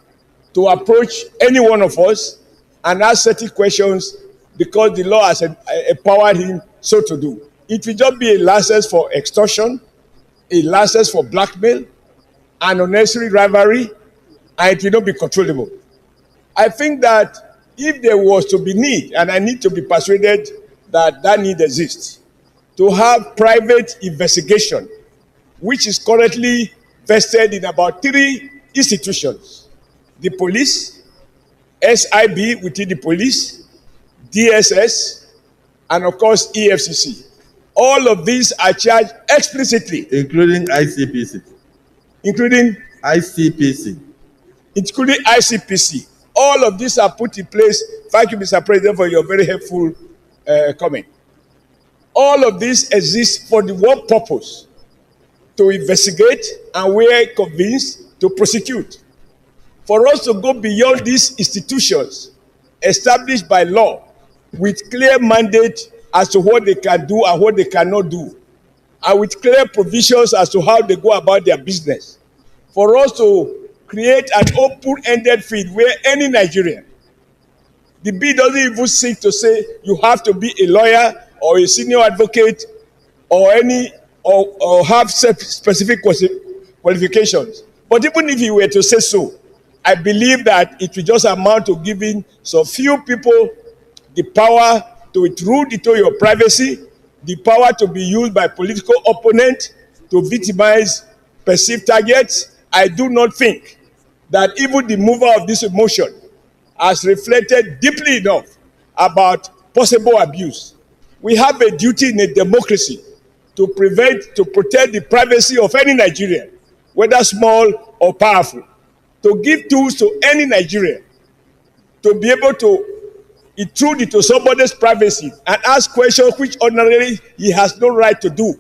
to approach any one of us and ask certain questions because the law has empowered him so to do. It will just be a license for extortion, a license for blackmail, and unnecessary rivalry, and it will not be controllable. I think that if there was to be need, and I need to be persuaded that that need exists, to have private investigation, which is currently vested in about 3 institutions: the police, SIB within the police, DSS, and of course EFCC. All of these are charged explicitly, including ICPC. Including ICPC. Including ICPC. All of these are put in place. Thank you, Mr. President, for your very helpful comment. All of this exists for the one purpose: to investigate and, where convinced, to prosecute. For us to go beyond these institutions established by law with clear mandate as to what they can do and what they cannot do, and with clear provisions as to how they go about their business, for us to create an open-ended field where any Nigerian, the bill doesn't even seek to say you have to be a lawyer or a senior advocate or have specific qualifications. But even if you were to say so, I believe that it will just amount to giving some few people the power to intrude into your privacy, the power to be used by political opponents to victimize perceived targets. I do not think that even the mover of this motion has reflected deeply enough about possible abuse. We have a duty in a democracy to protect the privacy of any Nigerian, whether small or powerful, to give tools to any Nigerian to be able to intrude into somebody's privacy and ask questions which ordinarily he has no right to do.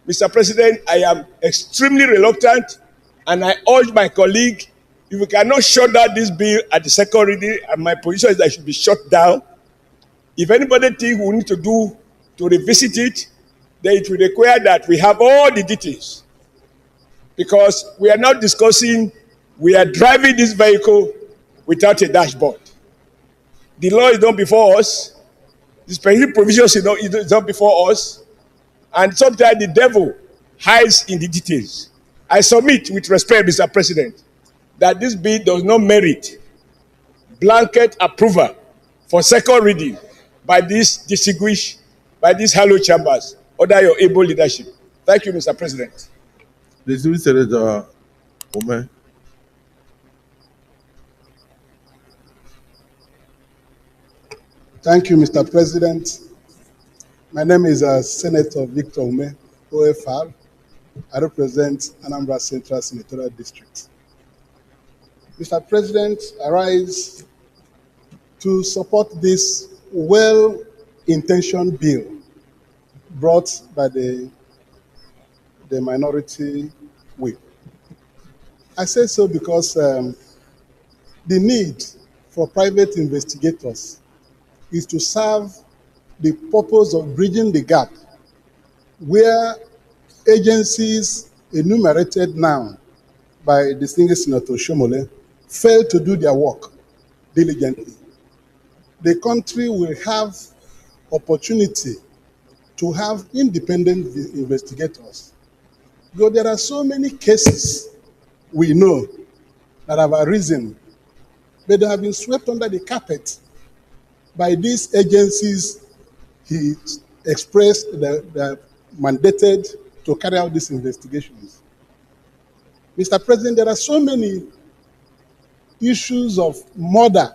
Mr. President, I am extremely reluctant, and I urge my colleague, if we cannot shut down this bill at the second reading, and my position is that it should be shut down. If anybody thinks we need to do to revisit it, then it will require that we have all the details. Because we are not discussing, we are driving this vehicle without a dashboard. The law is not before us. The specific provisions is not before us. And sometimes the devil hides in the details. I submit with respect, Mr. President, that this bill does not merit blanket approval for second reading by these hallowed chambers under your able leadership. Thank you, Mr. President. The Civil Senator Ume. Thank you, Mr. President. My name is Senator Victor Ume, OFR. I represent Anambra Central Senatorial District. Mr. President, I rise to support this well-intentioned bill brought by the minority whip. I say so because the need for private investigators is to serve the purpose of bridging the gap where agencies enumerated now by distinguished Senator Shomole fail to do their work diligently. The country will have opportunity to have independent investigators. Because there are so many cases we know that have arisen, but they have been swept under the carpet by these agencies he expressed the mandated to carry out these investigations. Mr. President, there are so many issues of murder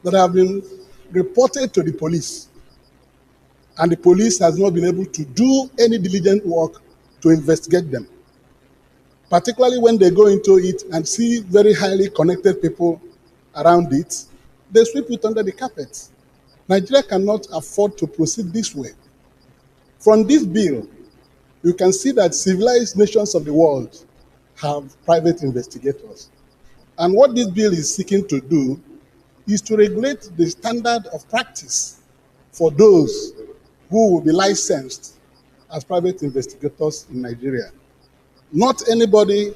that have been reported to the police, and the police has not been able to do any diligent work to investigate them, particularly when they go into it and see very highly connected people around it. They sweep it under the carpet. Nigeria cannot afford to proceed this way. From this bill, you can see that civilized nations of the world have private investigators. And what this bill is seeking to do is to regulate the standard of practice for those who will be licensed as private investigators in Nigeria. Not anybody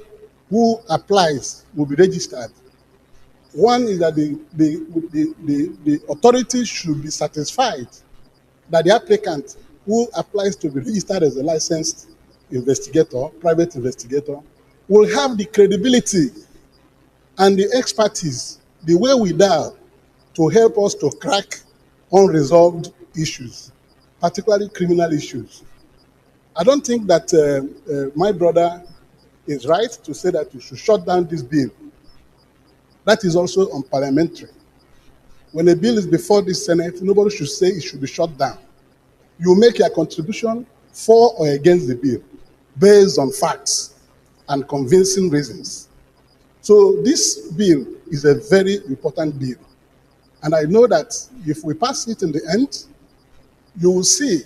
who applies will be registered. One is that the authorities should be satisfied that the applicant who applies to be registered as a licensed investigator, private investigator, will have the credibility and the expertise, the wherewithal to help us to crack unresolved issues, particularly criminal issues. I don't think that my brother is right to say that we should shut down this bill. That is also unparliamentary. When a bill is before the Senate, nobody should say it should be shut down. You make your contribution for or against the bill based on facts and convincing reasons. So this bill is a very important bill. And I know that if we pass it in the end, you will see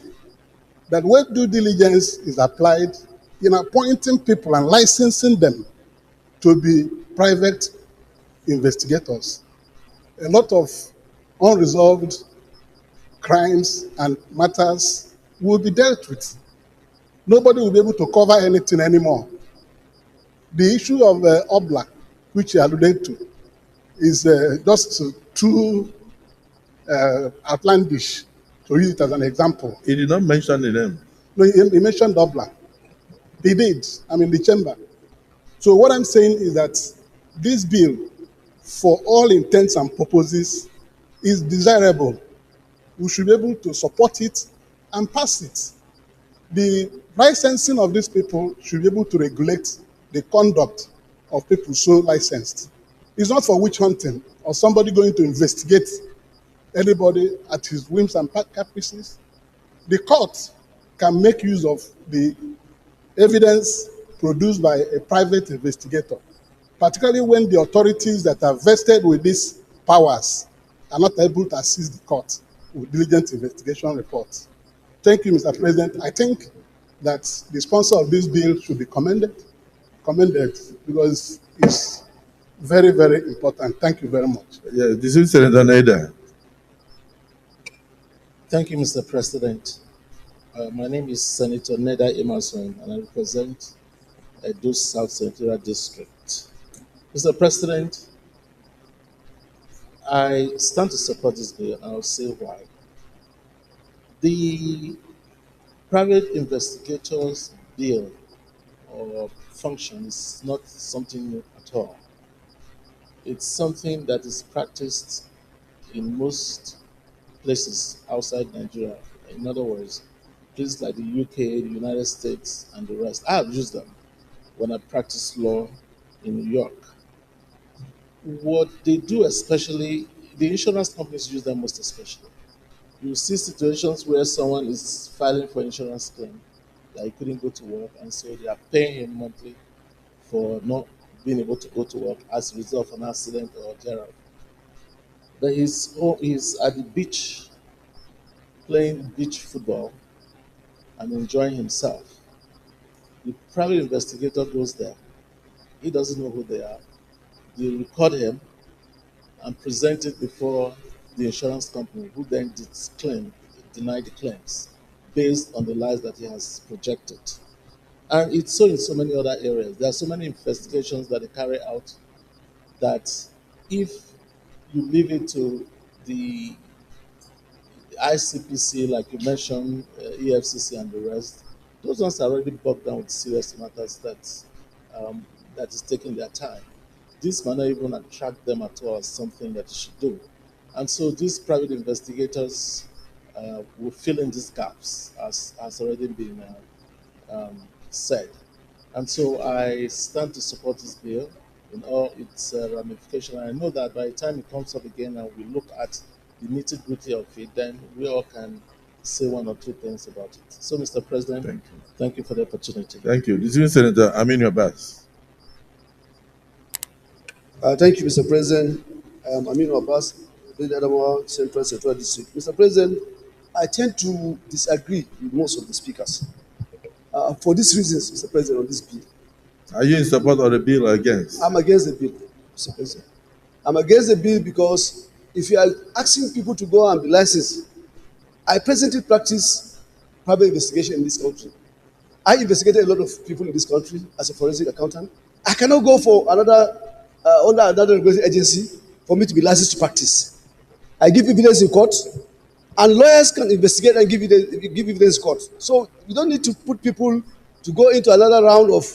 that where due diligence is applied in appointing people and licensing them to be private investigators. A lot of unresolved crimes and matters will be dealt with. Nobody will be able to cover anything anymore. The issue of Obla, which you alluded to, is just too outlandish to use it as an example. He did not mention the name. No, he mentioned Obla. He did. I'm in the chamber. So what I'm saying is that this bill, for all intents and purposes, is desirable. We should be able to support it and pass it. The licensing of these people should be able to regulate the conduct of people so licensed. It's not for witch hunting or somebody going to investigate anybody at his whims and caprices. The court can make use of the evidence produced by a private investigator, particularly when the authorities that are vested with these powers are not able to assist the court with diligent investigation reports. Thank you, Mr. President. I think that the sponsor of this bill should be commended because it's very, very important. Thank you very much. Yeah, this is Senator Neda. Thank you, Mr. President. My name is Senator Neda Emerson, and I represent Edo South Senatorial District. Mr. President, I stand to support this bill, and I'll say why. The private investigators bill or function is not something new at all. It's something that is practiced in most places outside Nigeria. In other words, places like the UK, the United States, and the rest. I have used them when I practiced law in New York. What they do, especially, the insurance companies use them most especially. You see situations where someone is filing for insurance claim that he couldn't go to work, and so they are paying him monthly for not being able to go to work as a result of an accident or thereof. But he's at the beach playing beach football and enjoying himself. The private investigator goes there. He doesn't know who they are. They record him and present it before the insurance company, who then deny the claims based on the lies that he has projected. And it's so in so many other areas. There are so many investigations that they carry out that if you leave it to the ICPC, like you mentioned, EFCC and the rest, those ones are already bogged down with serious matters that is taking their time. This might not even attract them at all as something that you should do. And so these private investigators will fill in these gaps, as has already been said. And so I stand to support this bill in all its ramifications. I know that by the time it comes up again and we look at the nitty-gritty of it, then we all can say one or two things about it. So, Mr. President, thank you for the opportunity. Thank you. Distinguished Senator Amin Abbas. Thank you, Mr. President. Amin Abbas, Adamawa Central Senatorial District. Mr. President, I tend to disagree with most of the speakers. For these reasons, Mr. President, on this bill. Are you in support of the bill or against? I'm against the bill, Mr. President. I'm against the bill because if you are asking people to go and be licensed, I presently practice private investigation in this country. I investigated a lot of people in this country as a forensic accountant. I cannot go for another under another regulatory agency for me to be licensed to practice. I give evidence in court, and lawyers can investigate and give evidence in court. So you don't need to put people to go into another round of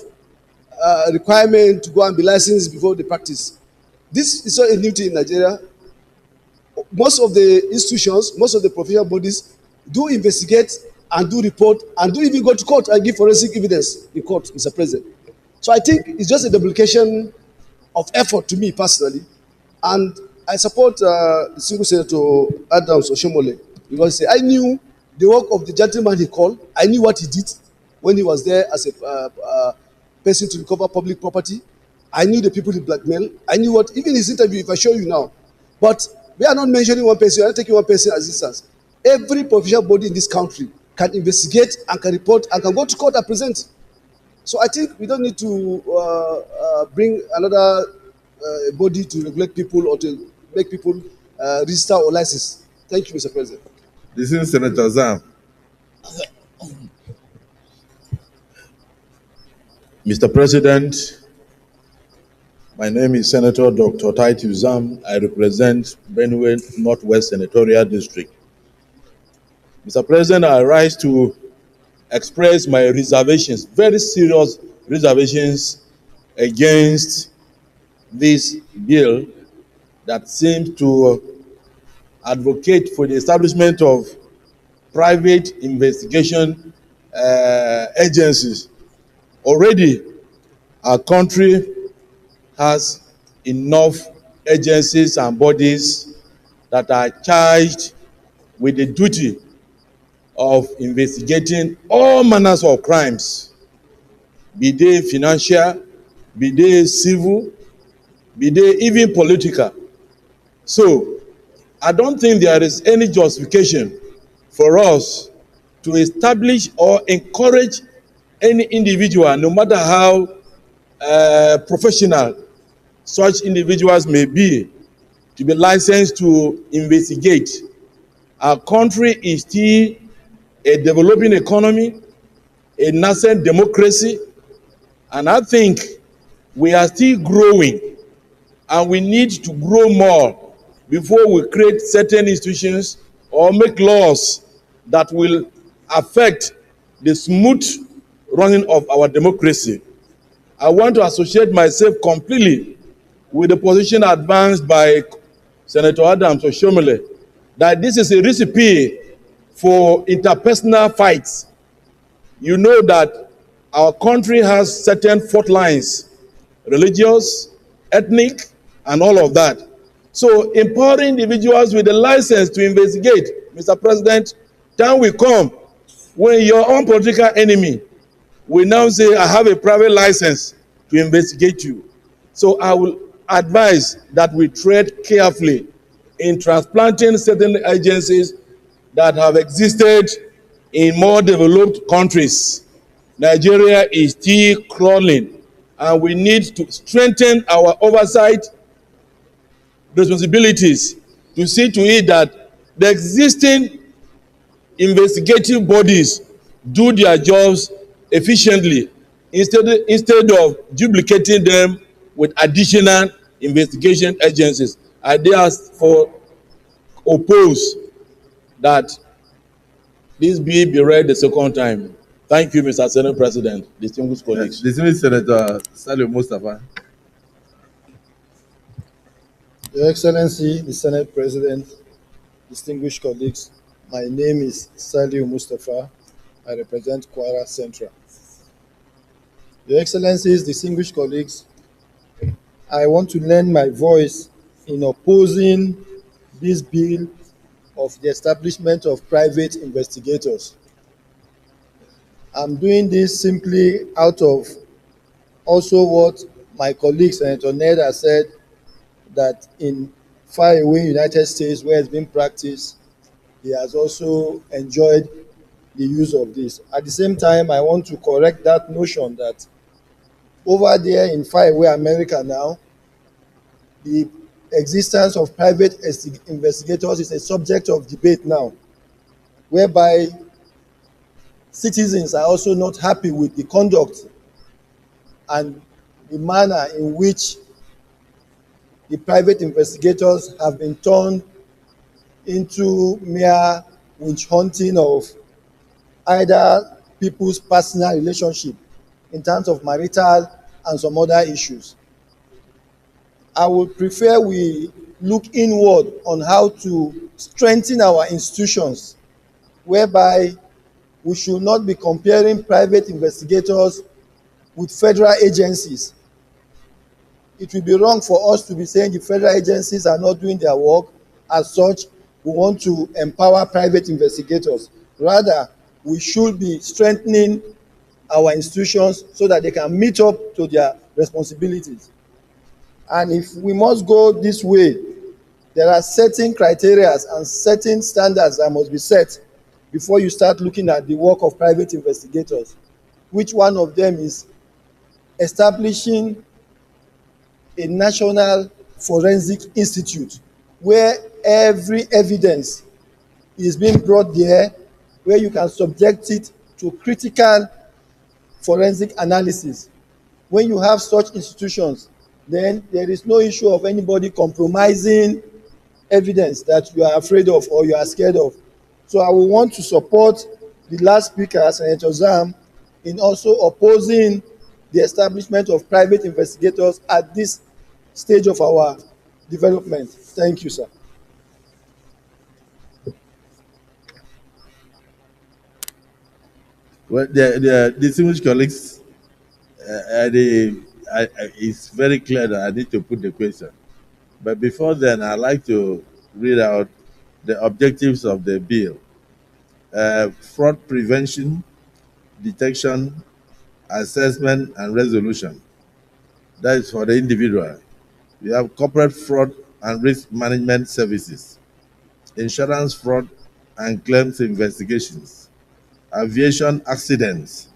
requirement to go and be licensed before they practice. This is not a new thing in Nigeria. Most of the institutions, most of the professional bodies do investigate and do report and do even go to court and give forensic evidence in court, Mr. President. So I think it's just a duplication of effort to me personally. And I support the single Senator Adams Oshomole because I knew the work of the gentleman he called. I knew what he did when he was there as a person to recover public property. I knew the people he blackmailed. I knew what, even his interview, if I show you now. But we are not mentioning one person, we are not taking one person as instance. Every professional body in this country can investigate and can report and can go to court and present. So I think we don't need to bring another body to regulate people or to make people register or license. Thank you, Mr. President. This is Senator Zam. Mr. President, my name is Senator Dr. Taitu Zam. I represent Benue Northwest Senatorial District. Mr. President, I rise to express my reservations, very serious reservations against this bill that seems to advocate for the establishment of private investigation agencies. Already, our country has enough agencies and bodies that are charged with the duty of investigating all manners of crimes, be they financial, be they civil, be they even political. So, I don't think there is any justification for us to establish or encourage any individual, no matter how professional such individuals may be, to be licensed to investigate. Our country is still a developing economy, a nascent democracy, and I think we are still growing, and we need to grow more before we create certain institutions or make laws that will affect the smooth running of our democracy. I want to associate myself completely with the position advanced by Senator Adams Oshomole that this is a recipe for interpersonal fights. You know that our country has certain fault lines, religious, ethnic, and all of that. So empowering individuals with a license to investigate, Mr. President, time will come when your own political enemy will now say, I have a private license to investigate you. So I will advise that we tread carefully in transplanting certain agencies that have existed in more developed countries. Nigeria is still crawling, and we need to strengthen our oversight responsibilities to see to it that the existing investigative bodies do their jobs efficiently instead of duplicating them with additional investigation agencies. I therefore oppose that this bill be read the second time. Thank you, Mr. Senate President, distinguished colleagues. Distinguished Senator Salim Mustafa. Your Excellency, the Senate President, distinguished colleagues, my name is Saliu Mustafa. I represent Kwara Central. Your Excellencies, distinguished colleagues, I want to lend my voice in opposing this bill of the establishment of private investigators. I'm doing this simply out of also what my colleague Senator Ned has said, that in faraway United States where it's been practiced, he has also enjoyed the use of this. At the same time, I want to correct that notion that over there in faraway America now, the existence of private investigators is a subject of debate now, whereby citizens are also not happy with the conduct and the manner in which the private investigators have been turned into mere witch hunting of either people's personal relationship in terms of marital and some other issues. I would prefer we look inward on how to strengthen our institutions, whereby we should not be comparing private investigators with federal agencies. It will be wrong for us to be saying the federal agencies are not doing their work. As such, we want to empower private investigators. Rather, we should be strengthening our institutions so that they can meet up to their responsibilities. And if we must go this way, there are certain criteria and certain standards that must be set before you start looking at the work of private investigators. Which one of them is establishing a national forensic institute where every evidence is being brought there, where you can subject it to critical forensic analysis. When you have such institutions, then there is no issue of anybody compromising evidence that you are afraid of or you are scared of. So I will want to support the last speaker, Senator Zam, in also opposing the establishment of private investigators at this stage of our development. Thank you, sir. Well, the distinguished colleagues, it's very clear that I need to put the question. But before then, I'd like to read out the objectives of the bill. Fraud prevention, detection, assessment, and resolution. That is for the individual. We have corporate fraud and risk management services, insurance fraud and claims investigations, aviation accidents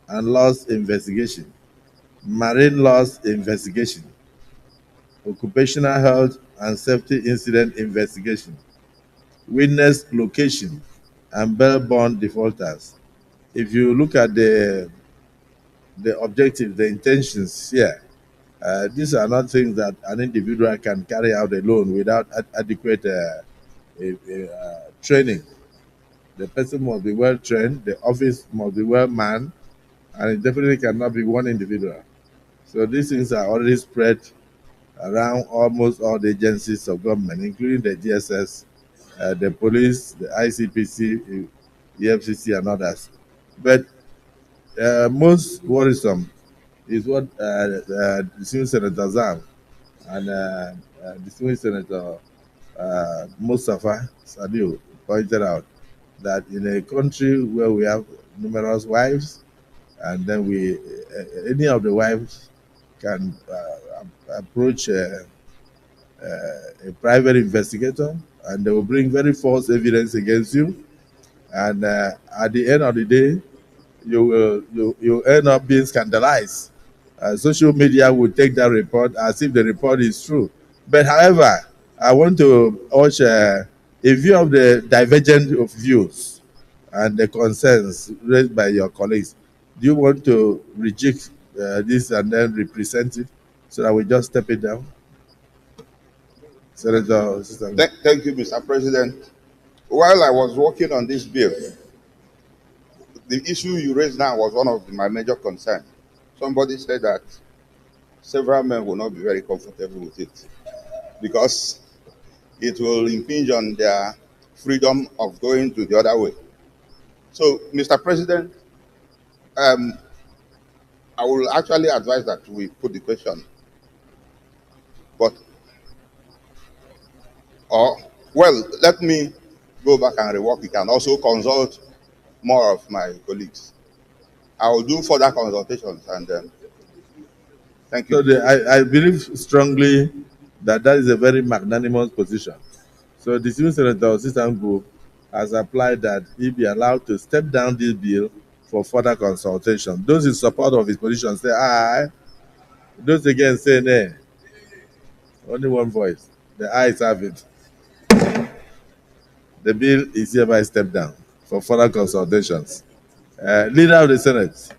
and loss investigation, marine loss investigation, occupational health and safety incident investigation, witness location, and bail bond defaulters. If you look at the objectives, the intentions here, these are not things that an individual can carry out alone without adequate training. The person must be well trained, the office must be well manned, and it definitely cannot be one individual. So these things are already spread around almost all the agencies of government, including the DSS, the police, the ICPC, EFCC, and others. But most worrisome is what distinguished Senator Zam and distinguished Senator Mustafa Sadiu pointed out, that in a country where we have numerous wives, and then any of the wives can approach a private investigator, and they will bring very false evidence against you, and at the end of the day, you end up being scandalized. Social media will take that report as if the report is true. But however, I want to urge a view of the divergent of views and the concerns raised by your colleagues. Do you want to reject this and then represent it so that we just step it down? Senator. Thank you, Mr. President. While I was working on this bill, the issue you raised now was one of my major concerns. Somebody said that several men will not be very comfortable with it because it will impinge on their freedom of going to the other way. So, Mr. President, I will actually advise that we put the question. But, well, let me go back and rework it and also consult more of my colleagues. I will do further consultations and thank you. So I believe strongly that is a very magnanimous position. So the Civil Senator Sistangu has applied that he be allowed to step down this bill for further consultation. Those in support of his position say aye. Those against say nay. Only one voice. The ayes have it. The bill is hereby stepped down for further consultations. Leader of the Senate.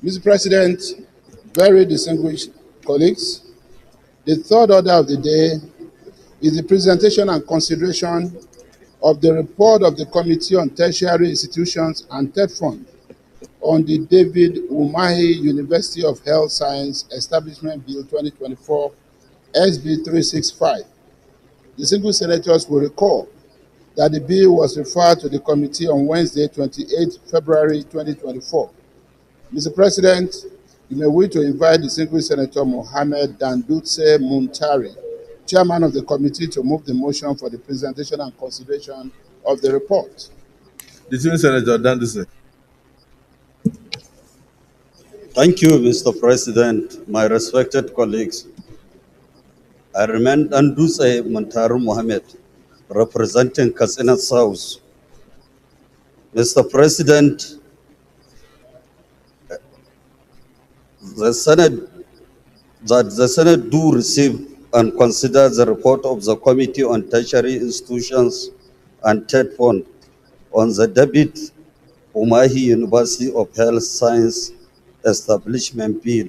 Mr. President, very distinguished colleagues, the third order of the day is the presentation and consideration of the report of the Committee on Tertiary Institutions and TED Fund on the David Umahi University of Health Science Establishment Bill 2024 SB 365. The single senators will recall that the bill was referred to the committee on Wednesday, 28 February 2024. Mr. President, you may wish to invite the single Senator Mohammed Dandutse Muntari, chairman of the committee, to move the motion for the presentation and consideration of the report. The single Senator Dandutse. Thank you, Mr. President, my respected colleagues. I remain Danduse Muntaru Mohammed, representing Katsina South. Mr. President, the Senate do receive and consider the report of the Committee on Tertiary Institutions and TED Fund on the David Umahi University of Health Science Establishment Bill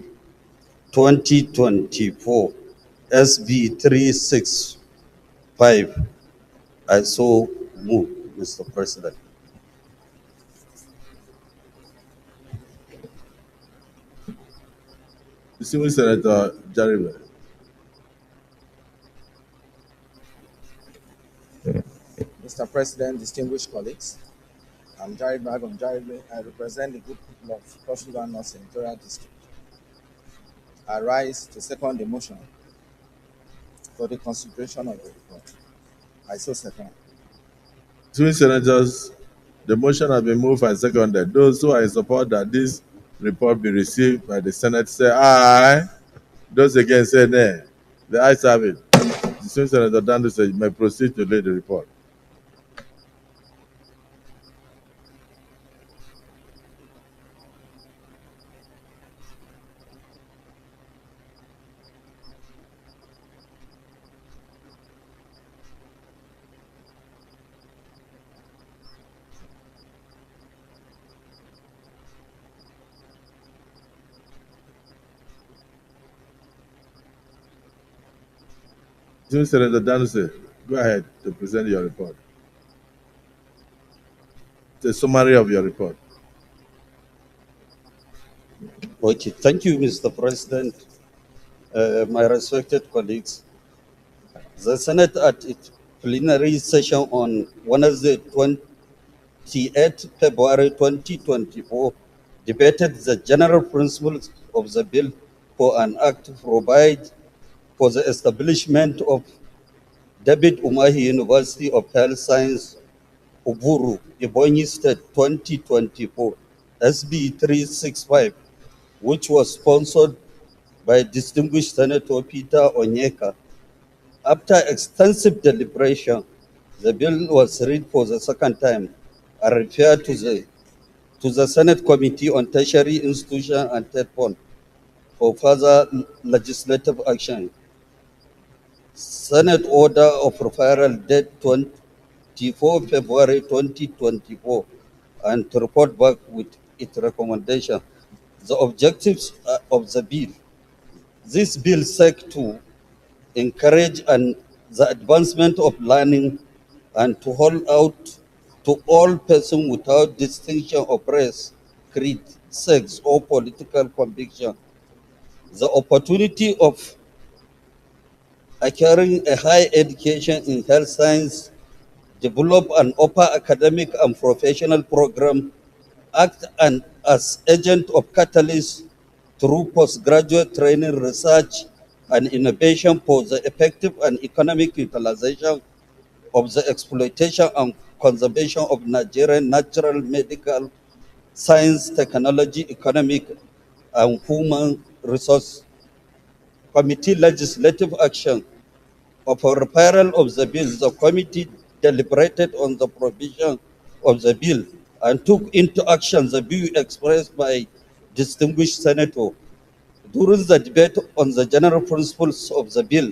2024 SB 365. I so move, Mr. President. Distinguished Senator Jaribe. Mr. President, distinguished colleagues, I'm Jerry Bagon Jaribe. I represent the good people of Cross River North Senatorial District. I rise to second the motion for the consideration of the report. I so second. Distinguished Senators, the motion has been moved and seconded. Those who are in support that this report be received by the Senate say aye. Those against say nay. The ayes have it. Distinguished Senator Danduse, you may proceed to lead the report. Senator Danduse, go ahead to present your report. The summary of your report. Okay, thank you, Mr. President. My respected colleagues, the Senate at its plenary session on Wednesday, 28 February 2024, debated the general principles of the bill for an act to provide for the establishment of David Umahi University of Health Science, Uburu, Ebonyi State 2024, SB 365, which was sponsored by distinguished Senator Peter Onyeka. After extensive deliberation, the bill was read for the second time and referred to the Senate Committee on Tertiary Institutions and TED Fund for further legislative action. Senate Order of Referral date 24 February 2024 and to report back with its recommendation. The objectives of the bill. This bill seeks to encourage the advancement of learning and to hold out to all persons without distinction of race, creed, sex, or political conviction the opportunity of acquiring a high education in health science, develop an upper academic and professional program, act as agent of catalyst through postgraduate training, research, and innovation for the effective and economic utilization of the exploitation and conservation of Nigerian natural, medical, science, technology, economic, and human resource. Committee legislative action. Upon referral of the bill, the committee deliberated on the provision of the bill and took into action the view expressed by distinguished senator during the debate on the general principles of the bill.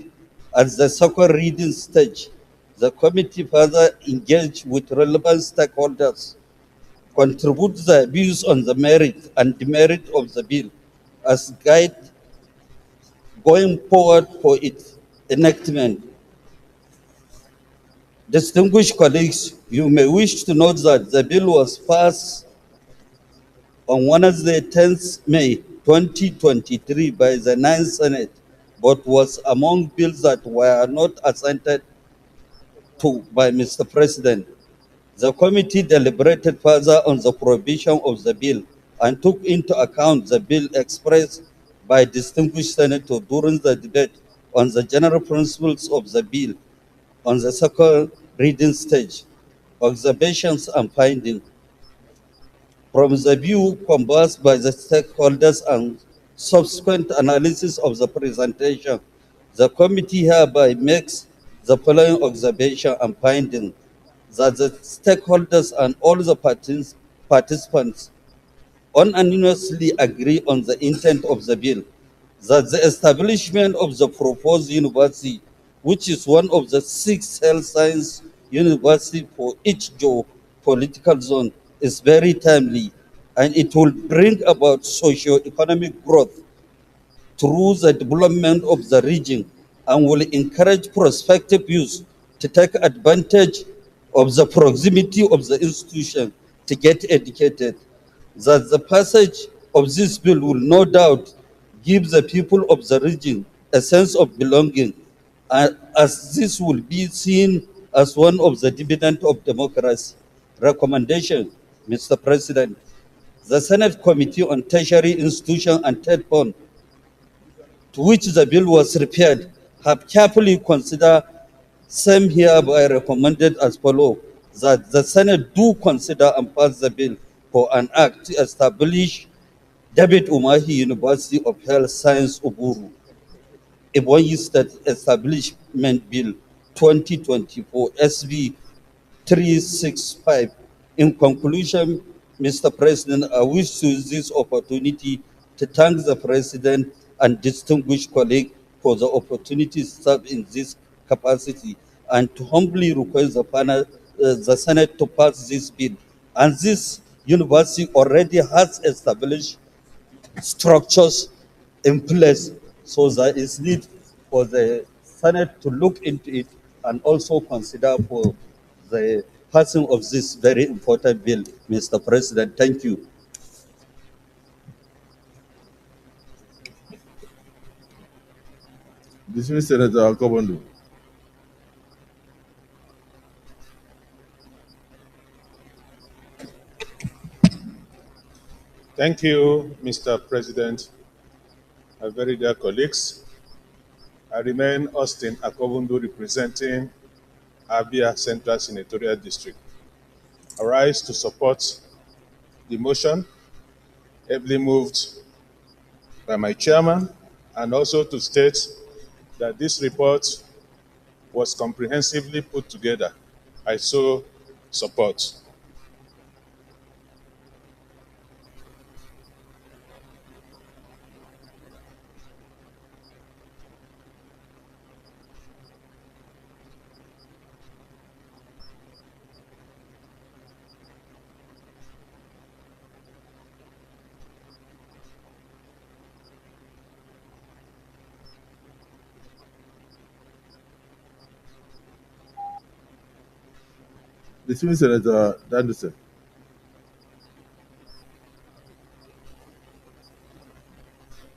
At the second reading stage, the committee further engaged with relevant stakeholders, contribute their views on the merit and demerit of the bill as guide going forward for its enactment. Distinguished colleagues, you may wish to note that the bill was passed on Wednesday, 10th May 2023 by the Ninth Senate, but was among bills that were not assented to by Mr. President. The committee deliberated further on the provision of the bill and took into account the bill expressed by distinguished senator during the debate on the general principles of the bill on the second reading stage. Observations and findings. From the view conversed by the stakeholders and subsequent analysis of the presentation, the committee hereby makes the following observation and finding: that the stakeholders and all the participants unanimously agree on the intent of the bill, that the establishment of the proposed university, which is one of the 6 health science universities for each geopolitical zone, is very timely, and it will bring about socio-economic growth through the development of the region and will encourage prospective youth to take advantage of the proximity of the institution to get educated. That the passage of this bill will no doubt give the people of the region a sense of belonging, as this will be seen as one of the dividends of democracy. Recommendation, Mr. President, the Senate Committee on Tertiary Institutions and Third Fund, to which the bill was referred, have carefully considered same hereby recommended as follows: that the Senate do consider and pass the bill for an act to establish David Umahi University of Health Science Uburu, Ebonyi State Establishment Bill 2024 SV 365. In conclusion, Mr. President, I wish to use this opportunity to thank the President and distinguished colleague for the opportunity to serve in this capacity and to humbly request the Senate to pass this bill. And this university already has established structures in place, so there is need for the Senate to look into it and also consider for the passing of this very important bill, Mr. President. Thank you. Dismiss Senator Akobondo. Thank you, Mr. President. My very dear colleagues, I remain Austin Akobundu representing Abia Central Senatorial District. I rise to support the motion ably moved by my chairman, and also to state that this report was comprehensively put together. I so support. Dismiss Senator Dandusen.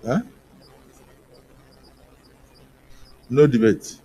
Huh? No debate.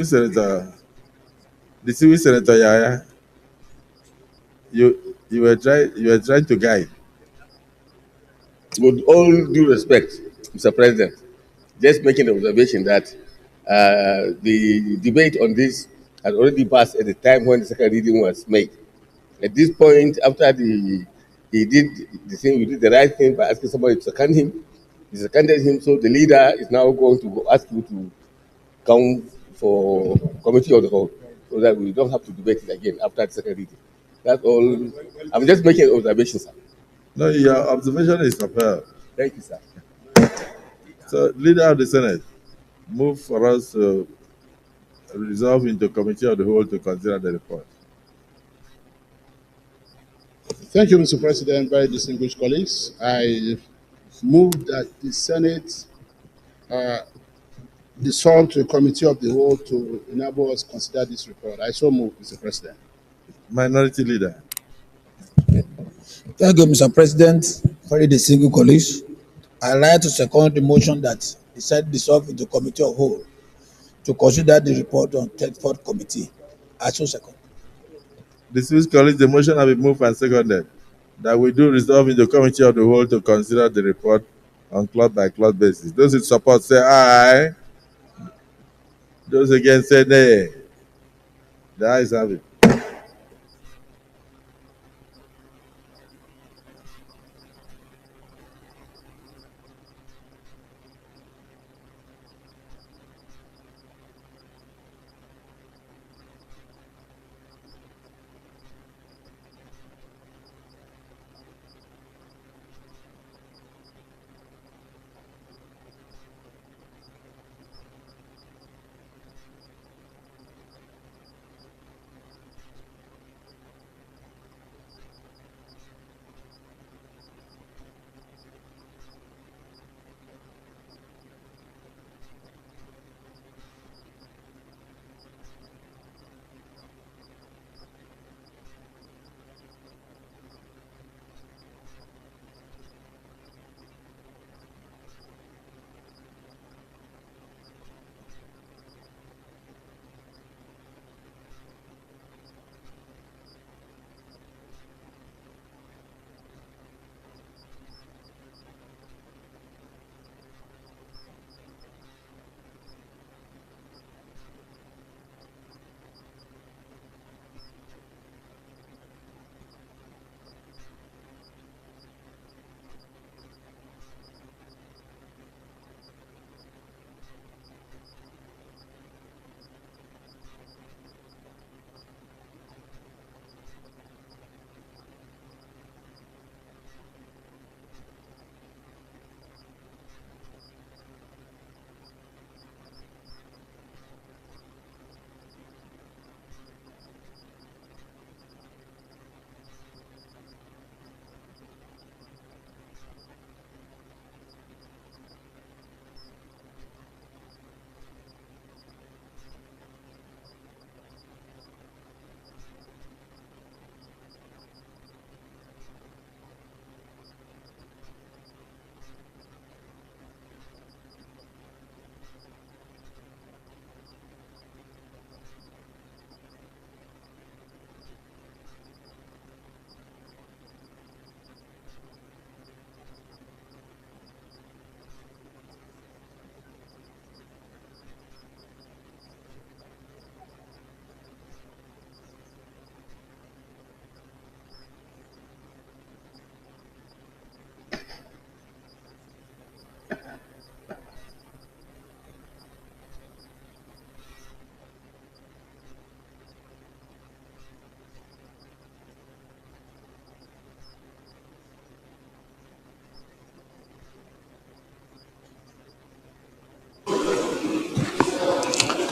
Senator, distinguished Senator Yaya, you were trying to guide. With all due respect, Mr. President, just making the observation that the debate on this had already passed at the time when the second reading was made. At this point, after he did the thing, we did the right thing by asking somebody to second him. He seconded him, so the leader is now going to ask you to come for committee of the whole, so that we don't have to debate it again after the second reading. That's all. I'm just making an observation, sir. No, your observation is superb. Thank you, sir. So, Leader of the Senate, move for us to resolve into committee of the whole to consider the report. Thank you, Mr. President. Very distinguished colleagues. I move that the Senate dissolve to a committee of the whole to enable us to consider this report. I so move, Mr. President. Minority Leader. Thank you, Mr. President. Very distinguished colleagues. I like to second the motion that the Senate dissolve into committee of whole to consider the report on 34th committee. I so second. Distinguished colleagues, the motion has been moved and seconded that we do resolve in the committee of the whole to consider the report on clause-by-clause basis. Those in support say aye. Those against say nay. The ayes have it.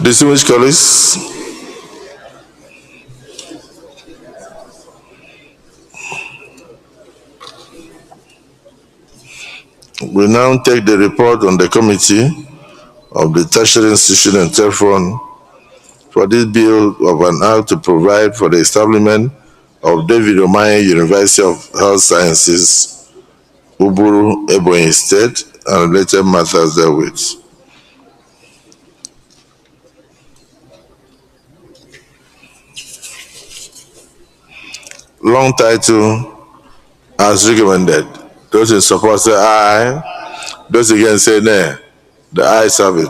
Distinguished colleagues, we now take the report on the committee of the tertiary institution and telephone for this bill of an act to provide for the establishment of David Omaye University of Health Sciences, Uburu, Ebonyi State, and related matters therewith. long title as recommended. Those in support say aye. Those against say nay. The ayes have it.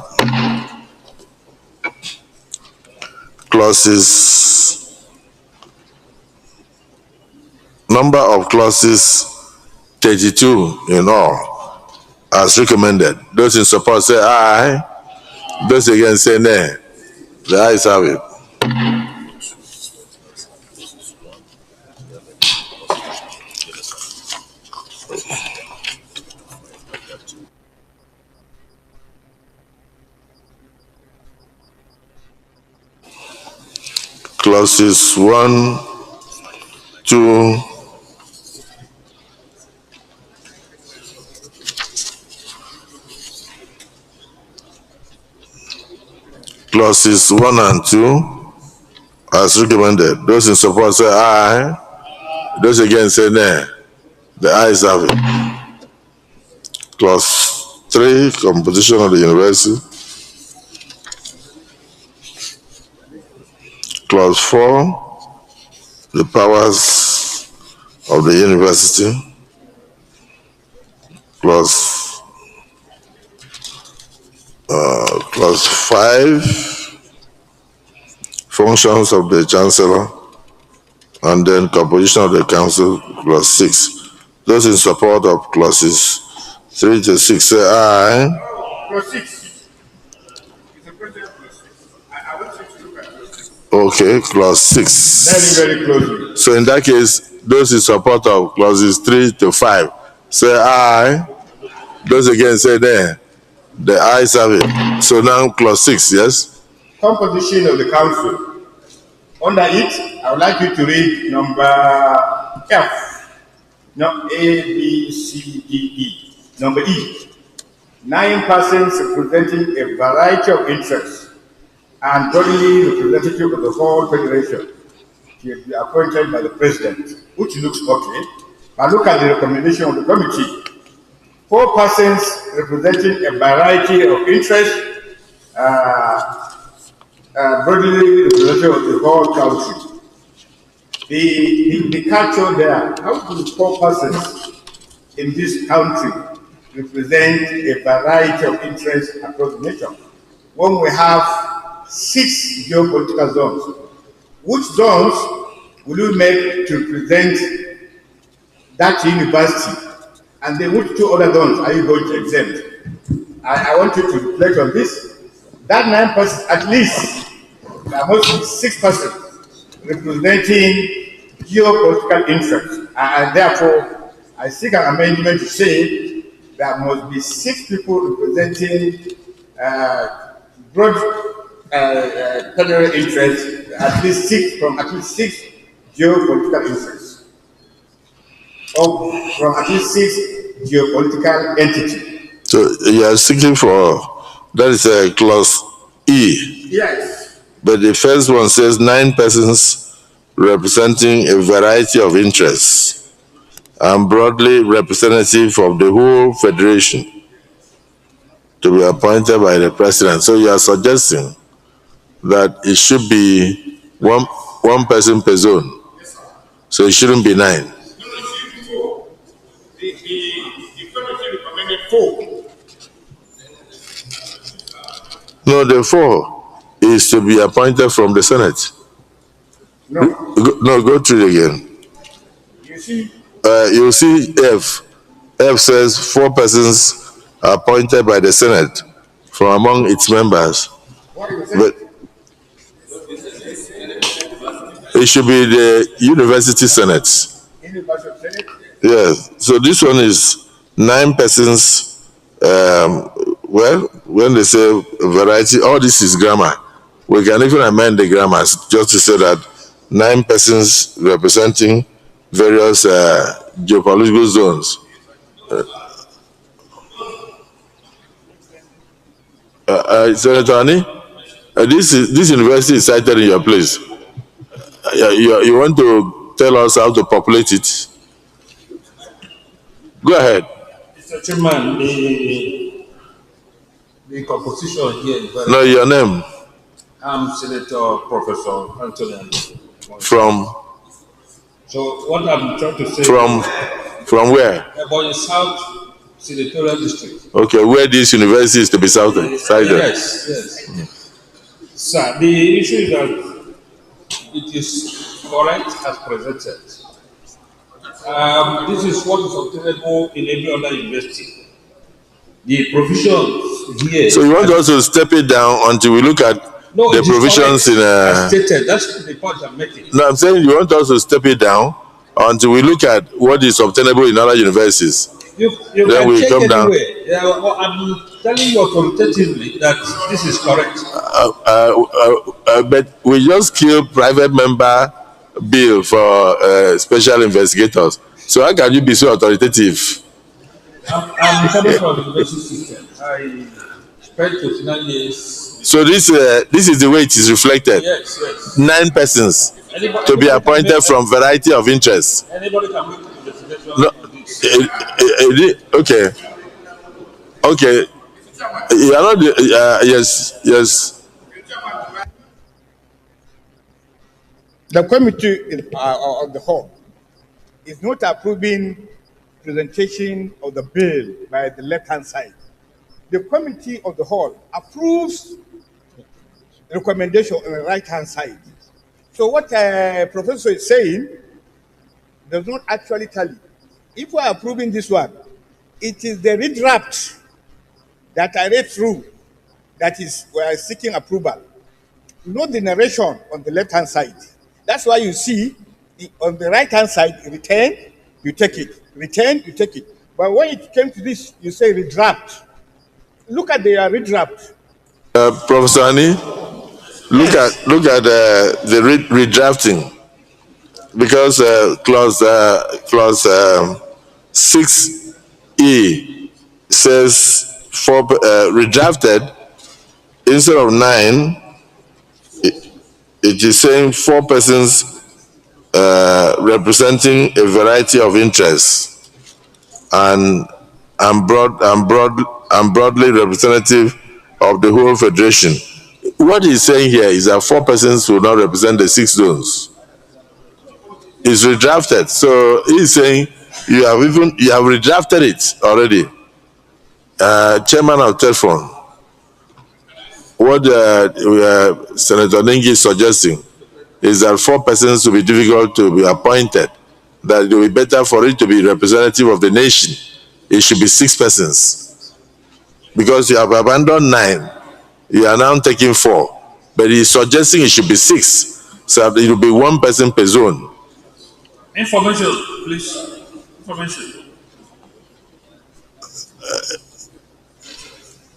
Clauses. Number of clauses 32 in all as recommended. Those in support say aye. Those against say nay. The ayes have it. Clauses 1, 2, clauses 1 and 2 as recommended. Those in support say aye. Those against say nay. The ayes have it. Clause 3, composition of the university. Clause 4, the powers of the university. Clause 5, functions of the chancellor, and then composition of the council. Clause 6. Those in support of clauses 3 to 6 say aye. Clause 6. Mr. President, clause 6. I want you to look at clause 6. Okay, clause 6. Very closely. So in that case, those in support of clauses 3 to 5 say aye. Those against say nay. The ayes have it. So now clause 6, yes? Composition of the council. Under it, I would like you to read number F. No, A, B, C, D, E. Number E. 9 persons representing a variety of interests and broadly representative of the whole federation to be appointed by the president, which looks okay. But look at the recommendation of the committee. 4 persons representing a variety of interests, broadly representative of the whole country. The culture there, how could 4 persons in this country represent a variety of interests across the nation? When we have 6 geopolitical zones, which zones will you make to represent that university? And then which 2 other zones are you going to exempt? I want you to reflect on this. That 9 persons, at least, there must be 6 persons representing geopolitical interests. And therefore, I seek an amendment to say there must be 6 people representing broad federal interests, at least 6 geopolitical interests, or from at least 6 geopolitical entities. So you are seeking for, that is a clause E. Yes. But the first one says 9 persons representing a variety of interests and broadly representative of the whole federation to be appointed by the president. So you are suggesting that it should be one person per zone. So it shouldn't be 9. No, it should be 4. The committee recommended 4. No, the 4 is to be appointed from the Senate. No. No, go through it again. You see? You see F. F says 4 persons are appointed by the Senate from among its members. But it should be the university senates. University Senate? Yes. So this one is 9 persons. Well, when they say variety, all this is grammar. We can even amend the grammars just to say that 9 persons representing various geopolitical zones. Senator Ani, this university is cited in your place. You want to tell us how to populate it? Go ahead. Mr. Chairman, the composition here is very... No, your name? I'm Senator Professor Anthony. From? So what I'm trying to say From where? about the South Senatorial District. Okay, where this university is to be cited? Yes, yes. Sir, the issue is that it is correct as presented. This is what is obtainable in every other university. The provisions here. So you want us to step it down until we look at No, the it is provisions correct, in as stated. That's the point I'm making. No, I'm saying you want us to step it down until we look at what is obtainable in other universities. You Then can we check come down. anyway. Yeah, well, I'm telling you authoritatively that this is correct. But we just killed private member bill for special investigators. So how can you be so authoritative? I'm coming from the university system. I spent 29 years. So this is the way it is reflected. Yes, yes. 9 persons to be appointed from variety of interests. Anybody can make an investigation No, on this. okay. Okay. You are not. Yes. Yes. The committee of the whole is not approving presentation of the bill by the left-hand side. The committee of the whole approves recommendation on the right-hand side. So what professor is saying does not actually tally. If we are approving this one, it is the redraft that I read through that is we are seeking approval, not the narration on the left-hand side. That's why you see on the right-hand side, return, you take it. Return, you take it. But when it came to this, you say redraft. Look at the redraft. Professor Ani, look at the redrafting, because clause 6E says for redrafted instead of 9. It is saying 4 persons representing a variety of interests and broadly representative of the whole federation. What he's saying here is that 4 persons will not represent the 6 zones. It's redrafted. So he's saying you have redrafted it already. Chairman of Telephone, what Senator Ningi is suggesting is that 4 persons will be difficult to be appointed, that it will be better for it to be representative of the nation. It should be 6 persons. Because you have abandoned 9, you are now taking 4. But he's suggesting it should be 6, so that it will be 1 person per zone. Information, please. Information.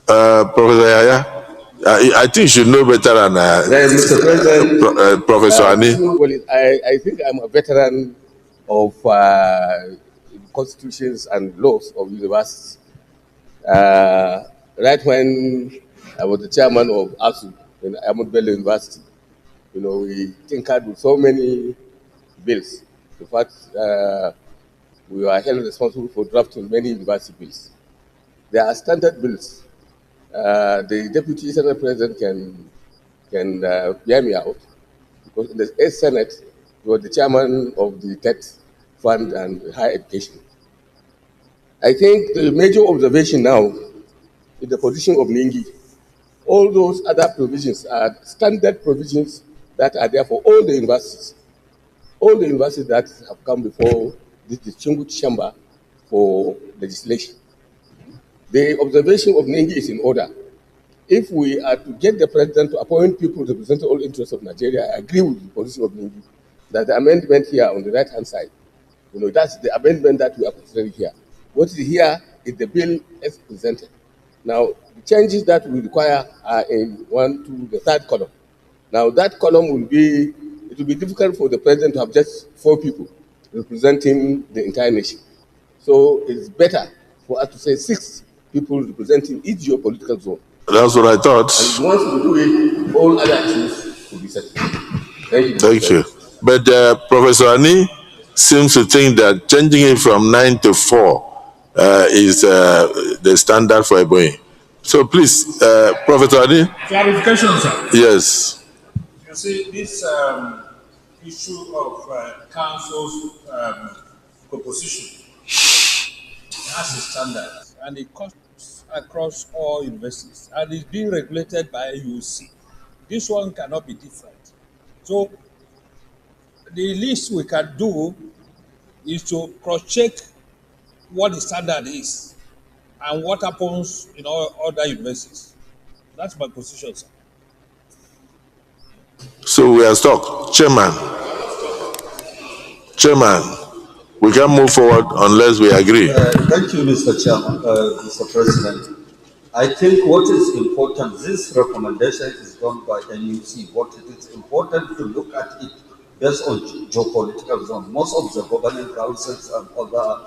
Professor Yaya, I think you should know better than Mr. President, Professor Ani. Well, I think I'm a veteran of constitutions and laws of universities. Right when I was the chairman of ASU in Ahmad Bello University, we tinkered with so many bills. In fact, we were held responsible for drafting many university bills. There are standard bills. The deputy senate president can bear me out, because in the 8th Senate, you were the chairman of the TET Fund and Higher Education. I think the major observation now is the position of Ningi. All those other provisions are standard provisions that are there for all the universities. All the universities that have come before this distinguished chamber for legislation. The observation of Ningi is in order. If we are to get the president to appoint people representing all interests of Nigeria, I agree with the position of Ningi that the amendment here on the right-hand side, that's the amendment that we are considering here. What is here is the bill as presented. Now, the changes that we require are in 1 to the 3rd column. Now, that column will be difficult for the president to have just 4 people representing the entire nation. So it's better for us to say 6 people representing each geopolitical zone. That's what I thought. And once we do it, all other issues will be settled. Thank you. But Professor Ani seems to think that changing it from 9 to 4 is the standard for Ebonyi. So please, Professor Ani. Clarification, sir. Yes. You see, this issue of council's proposition. It has a standard and it cuts across all universities and is being regulated by UC. This one cannot be different. So the least we can do is to cross-check what the standard is and what happens in all other universities. That's my position, sir. So we are stuck. Chairman, we can move forward unless we agree. Thank you, Mr. Chairman, Mr. President. I think what is important, this recommendation is done by NUC, but it is important to look at it based on geopolitical zone. Most of the governing councils and other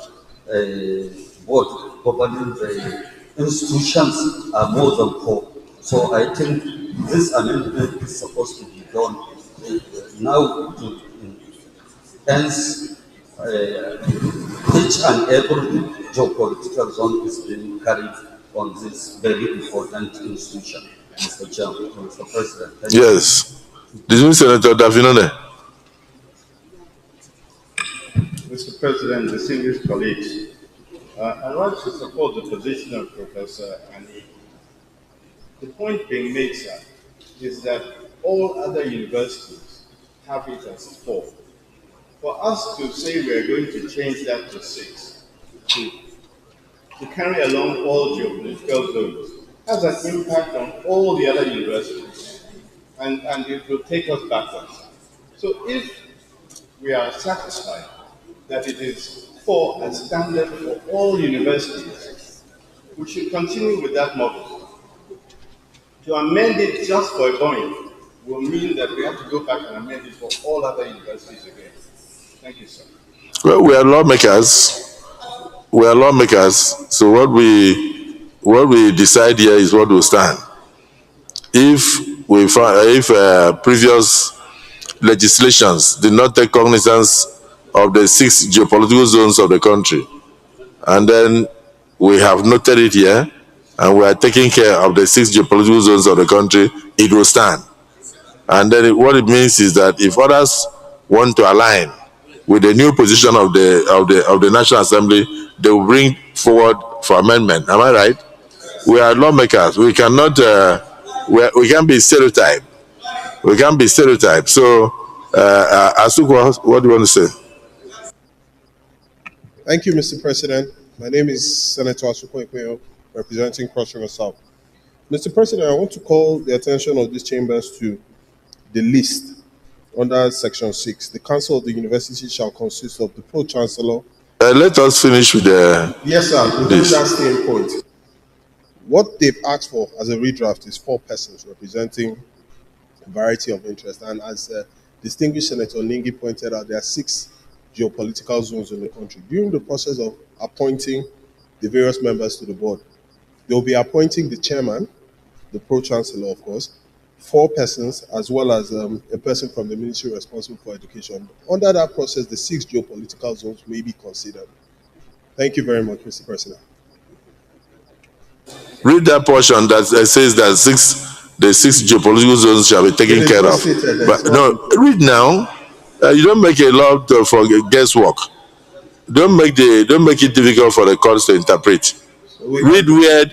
board governing the institutions are more than 4. So I think this amendment is supposed to be done now to hence each and every geopolitical zone is being carried on this very important institution, Mr. Chairman, Mr. President. Yes. Distinguished Senator Dafinone. Mr. President, distinguished colleagues, I want to support the position of Professor Ani. The point being made, sir, is that all other universities have it as 4. For us to say we are going to change that to 6, to carry along all geopolitical zones, has an impact on all the other universities, and it will take us backwards. So if we are satisfied that it is 4 as standard for all universities, we should continue with that model. To amend it just for Boeing will mean that we have to go back and amend it for all other universities again. Thank you, sir. Well, we are lawmakers. So what we decide here is what will stand. If previous legislations did not take cognizance of the 6 geopolitical zones of the country, and then we have noted it here, and we are taking care of the 6 geopolitical zones of the country, it will stand. And then what it means is that if others want to align with the new position of the National Assembly, they will bring forward for amendment. Am I right? We are lawmakers. We cannot. We can't be stereotyped. So, Asuko, what do you want to say? Thank you, Mr. President. My name is Senator Asuko Ikweyo, representing Cross River South. Mr. President, I want to call the attention of these chambers to the list under Section 6. The Council of the University shall consist of the Pro-Chancellor. Let us finish with the... Yes, sir. Within that same point. What they've asked for as a redraft is 4 persons representing a variety of interests. And as distinguished Senator Ningi pointed out, there are 6 geopolitical zones in the country. During the process of appointing the various members to the board, they will be appointing the chairman, the pro-chancellor, of course, 4 persons, as well as a person from the ministry responsible for education. Under that process, the 6 geopolitical zones may be considered. Thank you very much, Mr. President. Read that portion that says that the 6 geopolitical zones shall be taken care of. But no, read now. You don't make a lot for guesswork. Don't make it difficult for the courts to interpret. Read where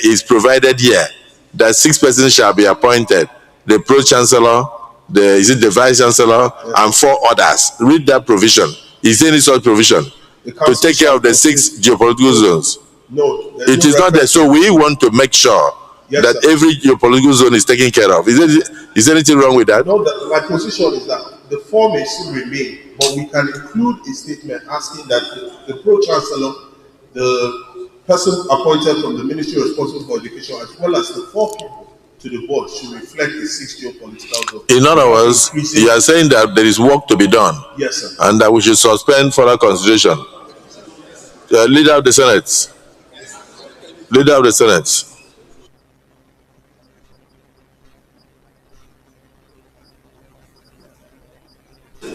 is provided here that 6 persons shall be appointed: the pro-chancellor, the vice chancellor, and 4 others. Read that provision. Is there any such provision to take care of the 6 geopolitical zones? No, it is not there. So we want to make sure that every geopolitical zone is taken care of. Is there anything wrong with that? No, my position is that the 4 may still remain, but we can include a statement asking that the pro-chancellor, the person appointed from the ministry responsible for education, as well as the 4 people to the board, should reflect the 6 geopolitical zones. In other words, you are saying that there is work to be done. Yes, sir. And that we should suspend further consideration. Leader of the Senate. Leader of the Senate.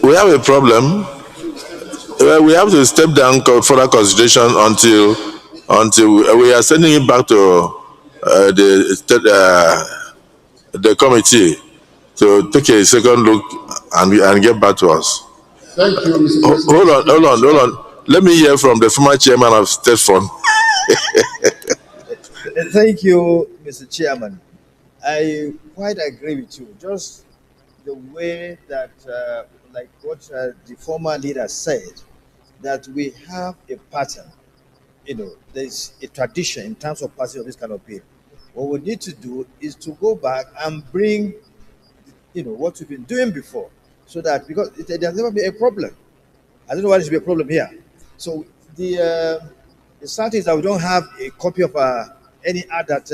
We have a problem. We have to step down further consideration until we are sending it back to the committee to take a second look and get back to us. Thank you, Mr. President. Hold on. Let me hear from the former chairman of State Fund. Thank you, Mr. Chairman. I quite agree with you. Just the way that, like what the former leader said, that we have a pattern. There's a tradition in terms of passing of this kind of bill. What we need to do is to go back and bring, what we've been doing before, so that because there's never been a problem. I don't know why there should be a problem here. So the sad thing is that we don't have a copy of any art that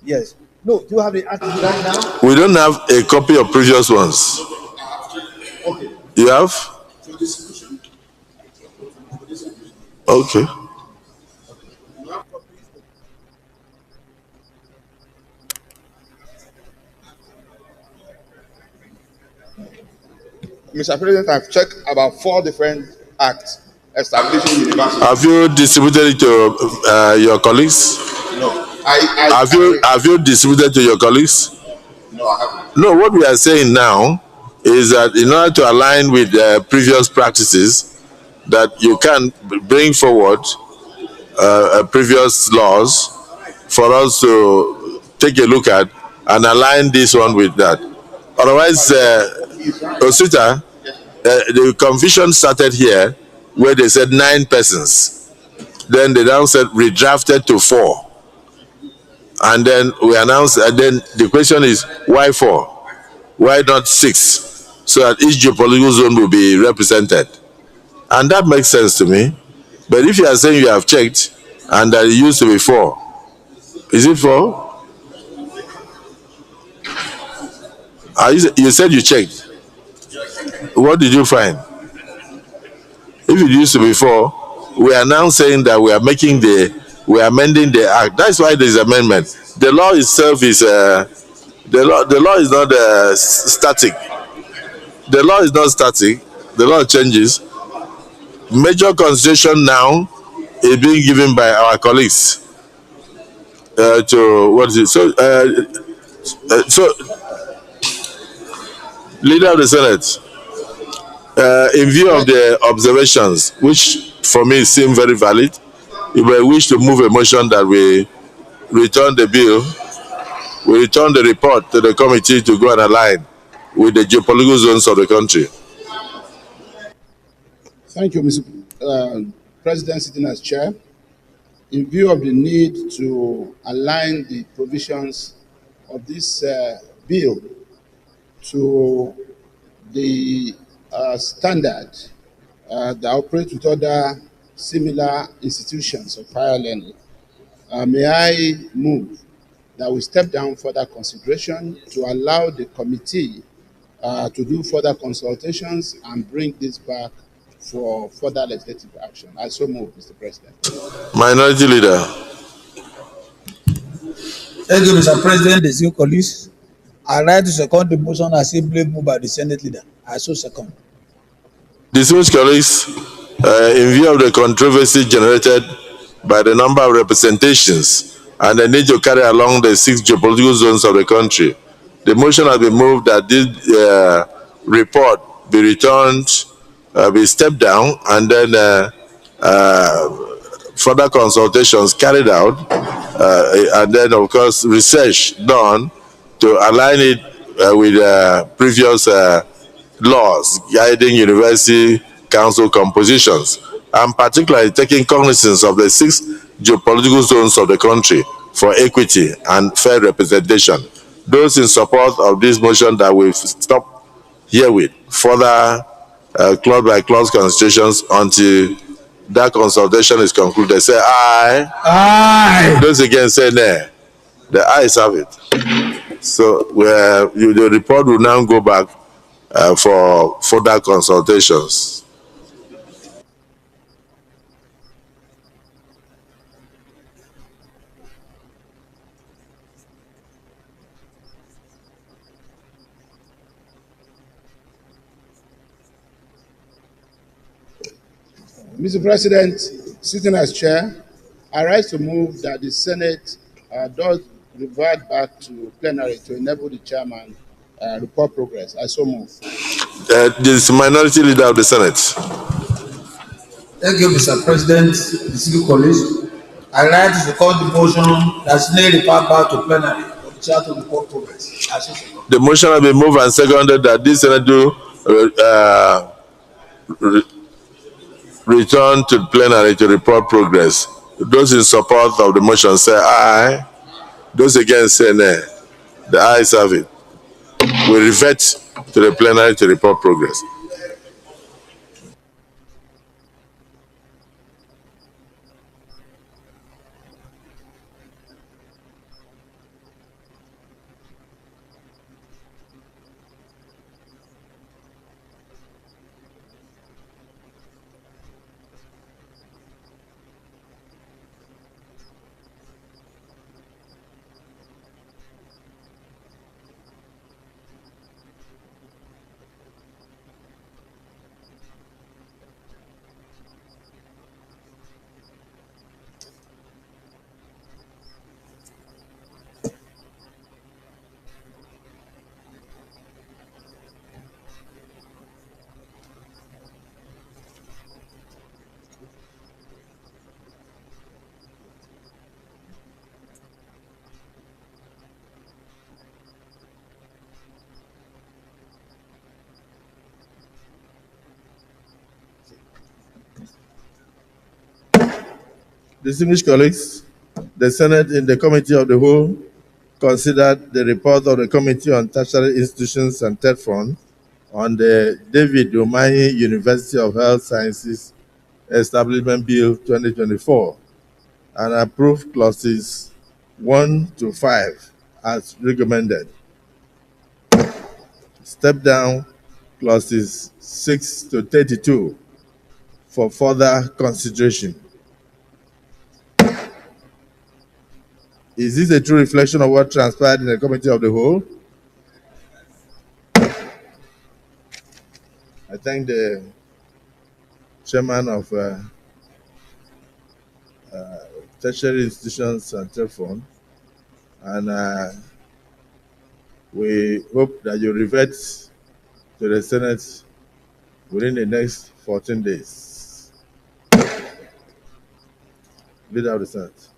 yes. No, do you have the art right now? We don't have a copy of previous ones. Okay. You have? Okay. Mr. President, I've checked about 4 different acts establishing universities. Have you distributed it to your colleagues? No. Have you distributed to your colleagues? No, I haven't. No, what we are saying now is that in order to align with previous practices, that you can bring forward previous laws for us to take a look at and align this one with that. Otherwise, Osita, the confusion started here where they said 9 persons. Then they now said redrafted to 4. And then we announced, and then the question is, why 4? Why not 6? So that each geopolitical zone will be represented. And that makes sense to me. But if you are saying you have checked and that it used to be 4, is it 4? You said you checked. What did you find? If it used to be 4, we are now saying that we are amending the act. That's why there is amendment. The law itself is the law is not static. The law is not static. The law changes. Major consideration now is being given by our colleagues to what is it? So Leader of the Senate, in view of the observations, which for me seem very valid, if we wish to move a motion that we return the bill, we return the report to the committee to go and align with the geopolitical zones of the country. Thank you, Mr. President, sitting as chair. In view of the need to align the provisions of this bill to the standard that operate with other similar institutions of higher learning, may I move that we step down further consideration to allow the committee to do further consultations and bring this back for further legislative action. I so move, Mr. President. Minority Leader. Thank you, Mr. President, the Senate colleagues. I write to second the motion as simply moved by the Senate Leader. I so second. Distinguished colleagues, in view of the controversy generated by the number of representations and the need to carry along the 6 geopolitical zones of the country, the motion has been moved that this report be returned, be stepped down, and then further consultations carried out, and then, of course, research done to align it with previous laws guiding university council compositions, and particularly taking cognizance of the 6 geopolitical zones of the country for equity and fair representation. Those in support of this motion that we've stopped here with further clause by clause consultations until that consultation is concluded, say aye. Aye. Those against say nay. The ayes have it. So the report will now go back for further consultations. Mr. President, sitting as chair, I rise to move that the Senate does revert back to plenary to enable the chairman report progress. I so move. This minority leader of the Senate. Thank you, Mr. President, distinguished colleagues. I rise to support the motion that Senate refer back to plenary for the chair to report progress. The motion has been moved and seconded that this Senate do re- return to plenary to report progress. Those in support of the motion say aye. Those against say nay. The ayes have it. We revert to the plenary to report progress. Distinguished colleagues, the Senate in the Committee of the Whole considered the report of the Committee on Tertiary Institutions and Third Fund on the David Umahi University of Health Sciences Establishment Bill 2024 and approved clauses 1 to 5 as recommended. Step down clauses 6 to 32 for further consideration. Is this a true reflection of what transpired in the Committee of the Whole? I thank the chairman of Tertiary Institutions and Third Fund, and we hope that you revert to the Senate within the next 14 days. Leader of the Senate.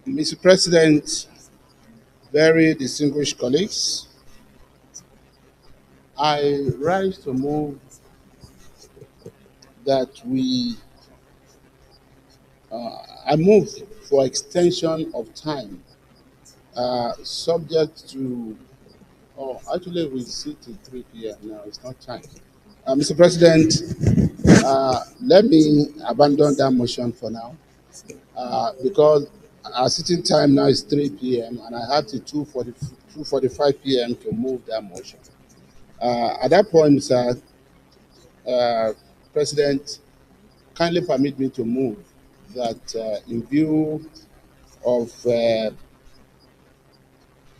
Mr. President, very distinguished colleagues, I rise to move that I move for extension of time, subject to, actually we see to 3 p.m. now, it's not time. Mr. President, let me abandon that motion for now because our sitting time now is 3 p.m. and I had to 2:45 p.m. to move that motion. At that point, Mr. President, kindly permit me to move that in view of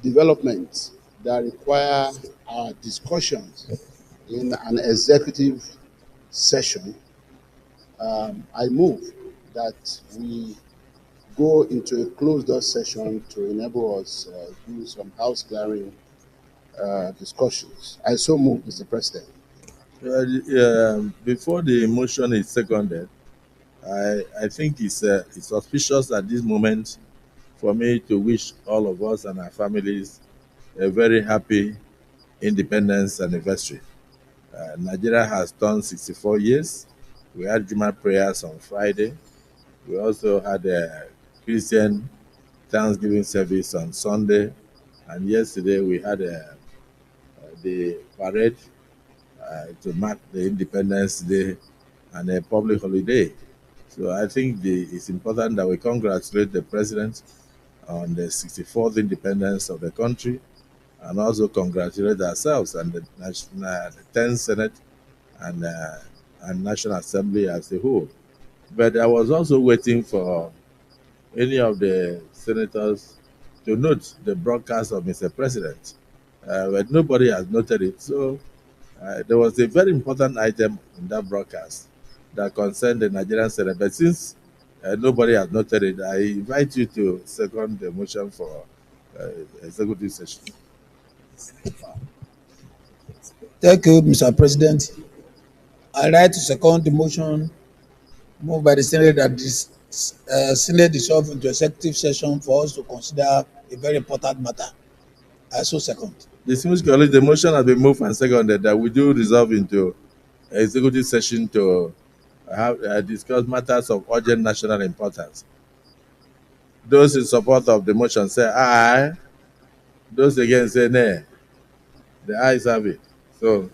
developments that require our discussions in an executive session, I move that we go into a closed door session to enable us do some house clearing discussions. I so move, Mr. President. Before the motion is seconded, I think it's auspicious at this moment for me to wish all of us and our families a very happy independence anniversary. Nigeria has turned 64 years. We had Juma prayers on Friday. We also had a Christian Thanksgiving service on Sunday. And yesterday we had the parade to mark the Independence Day and a public holiday. So I think it's important that we congratulate the president on the 64th independence of the country and also congratulate ourselves and the 10th Senate and National Assembly as a whole. But I was also waiting for any of the senators to note the broadcast of Mr. President, but nobody has noted it. So there was a very important item in that broadcast that concerned the Nigerian Senate. But since nobody has noted it, I invite you to second the motion for executive session. Thank you, Mr. President. I write to second the motion moved by the Senate that this Senate dissolve into executive session for us to consider a very important matter. I so second. Distinguished colleagues, the motion has been moved and seconded that we do resolve into executive session to have discuss matters of urgent national importance. Those in support of the motion say aye. Those against say nay. The ayes have it. So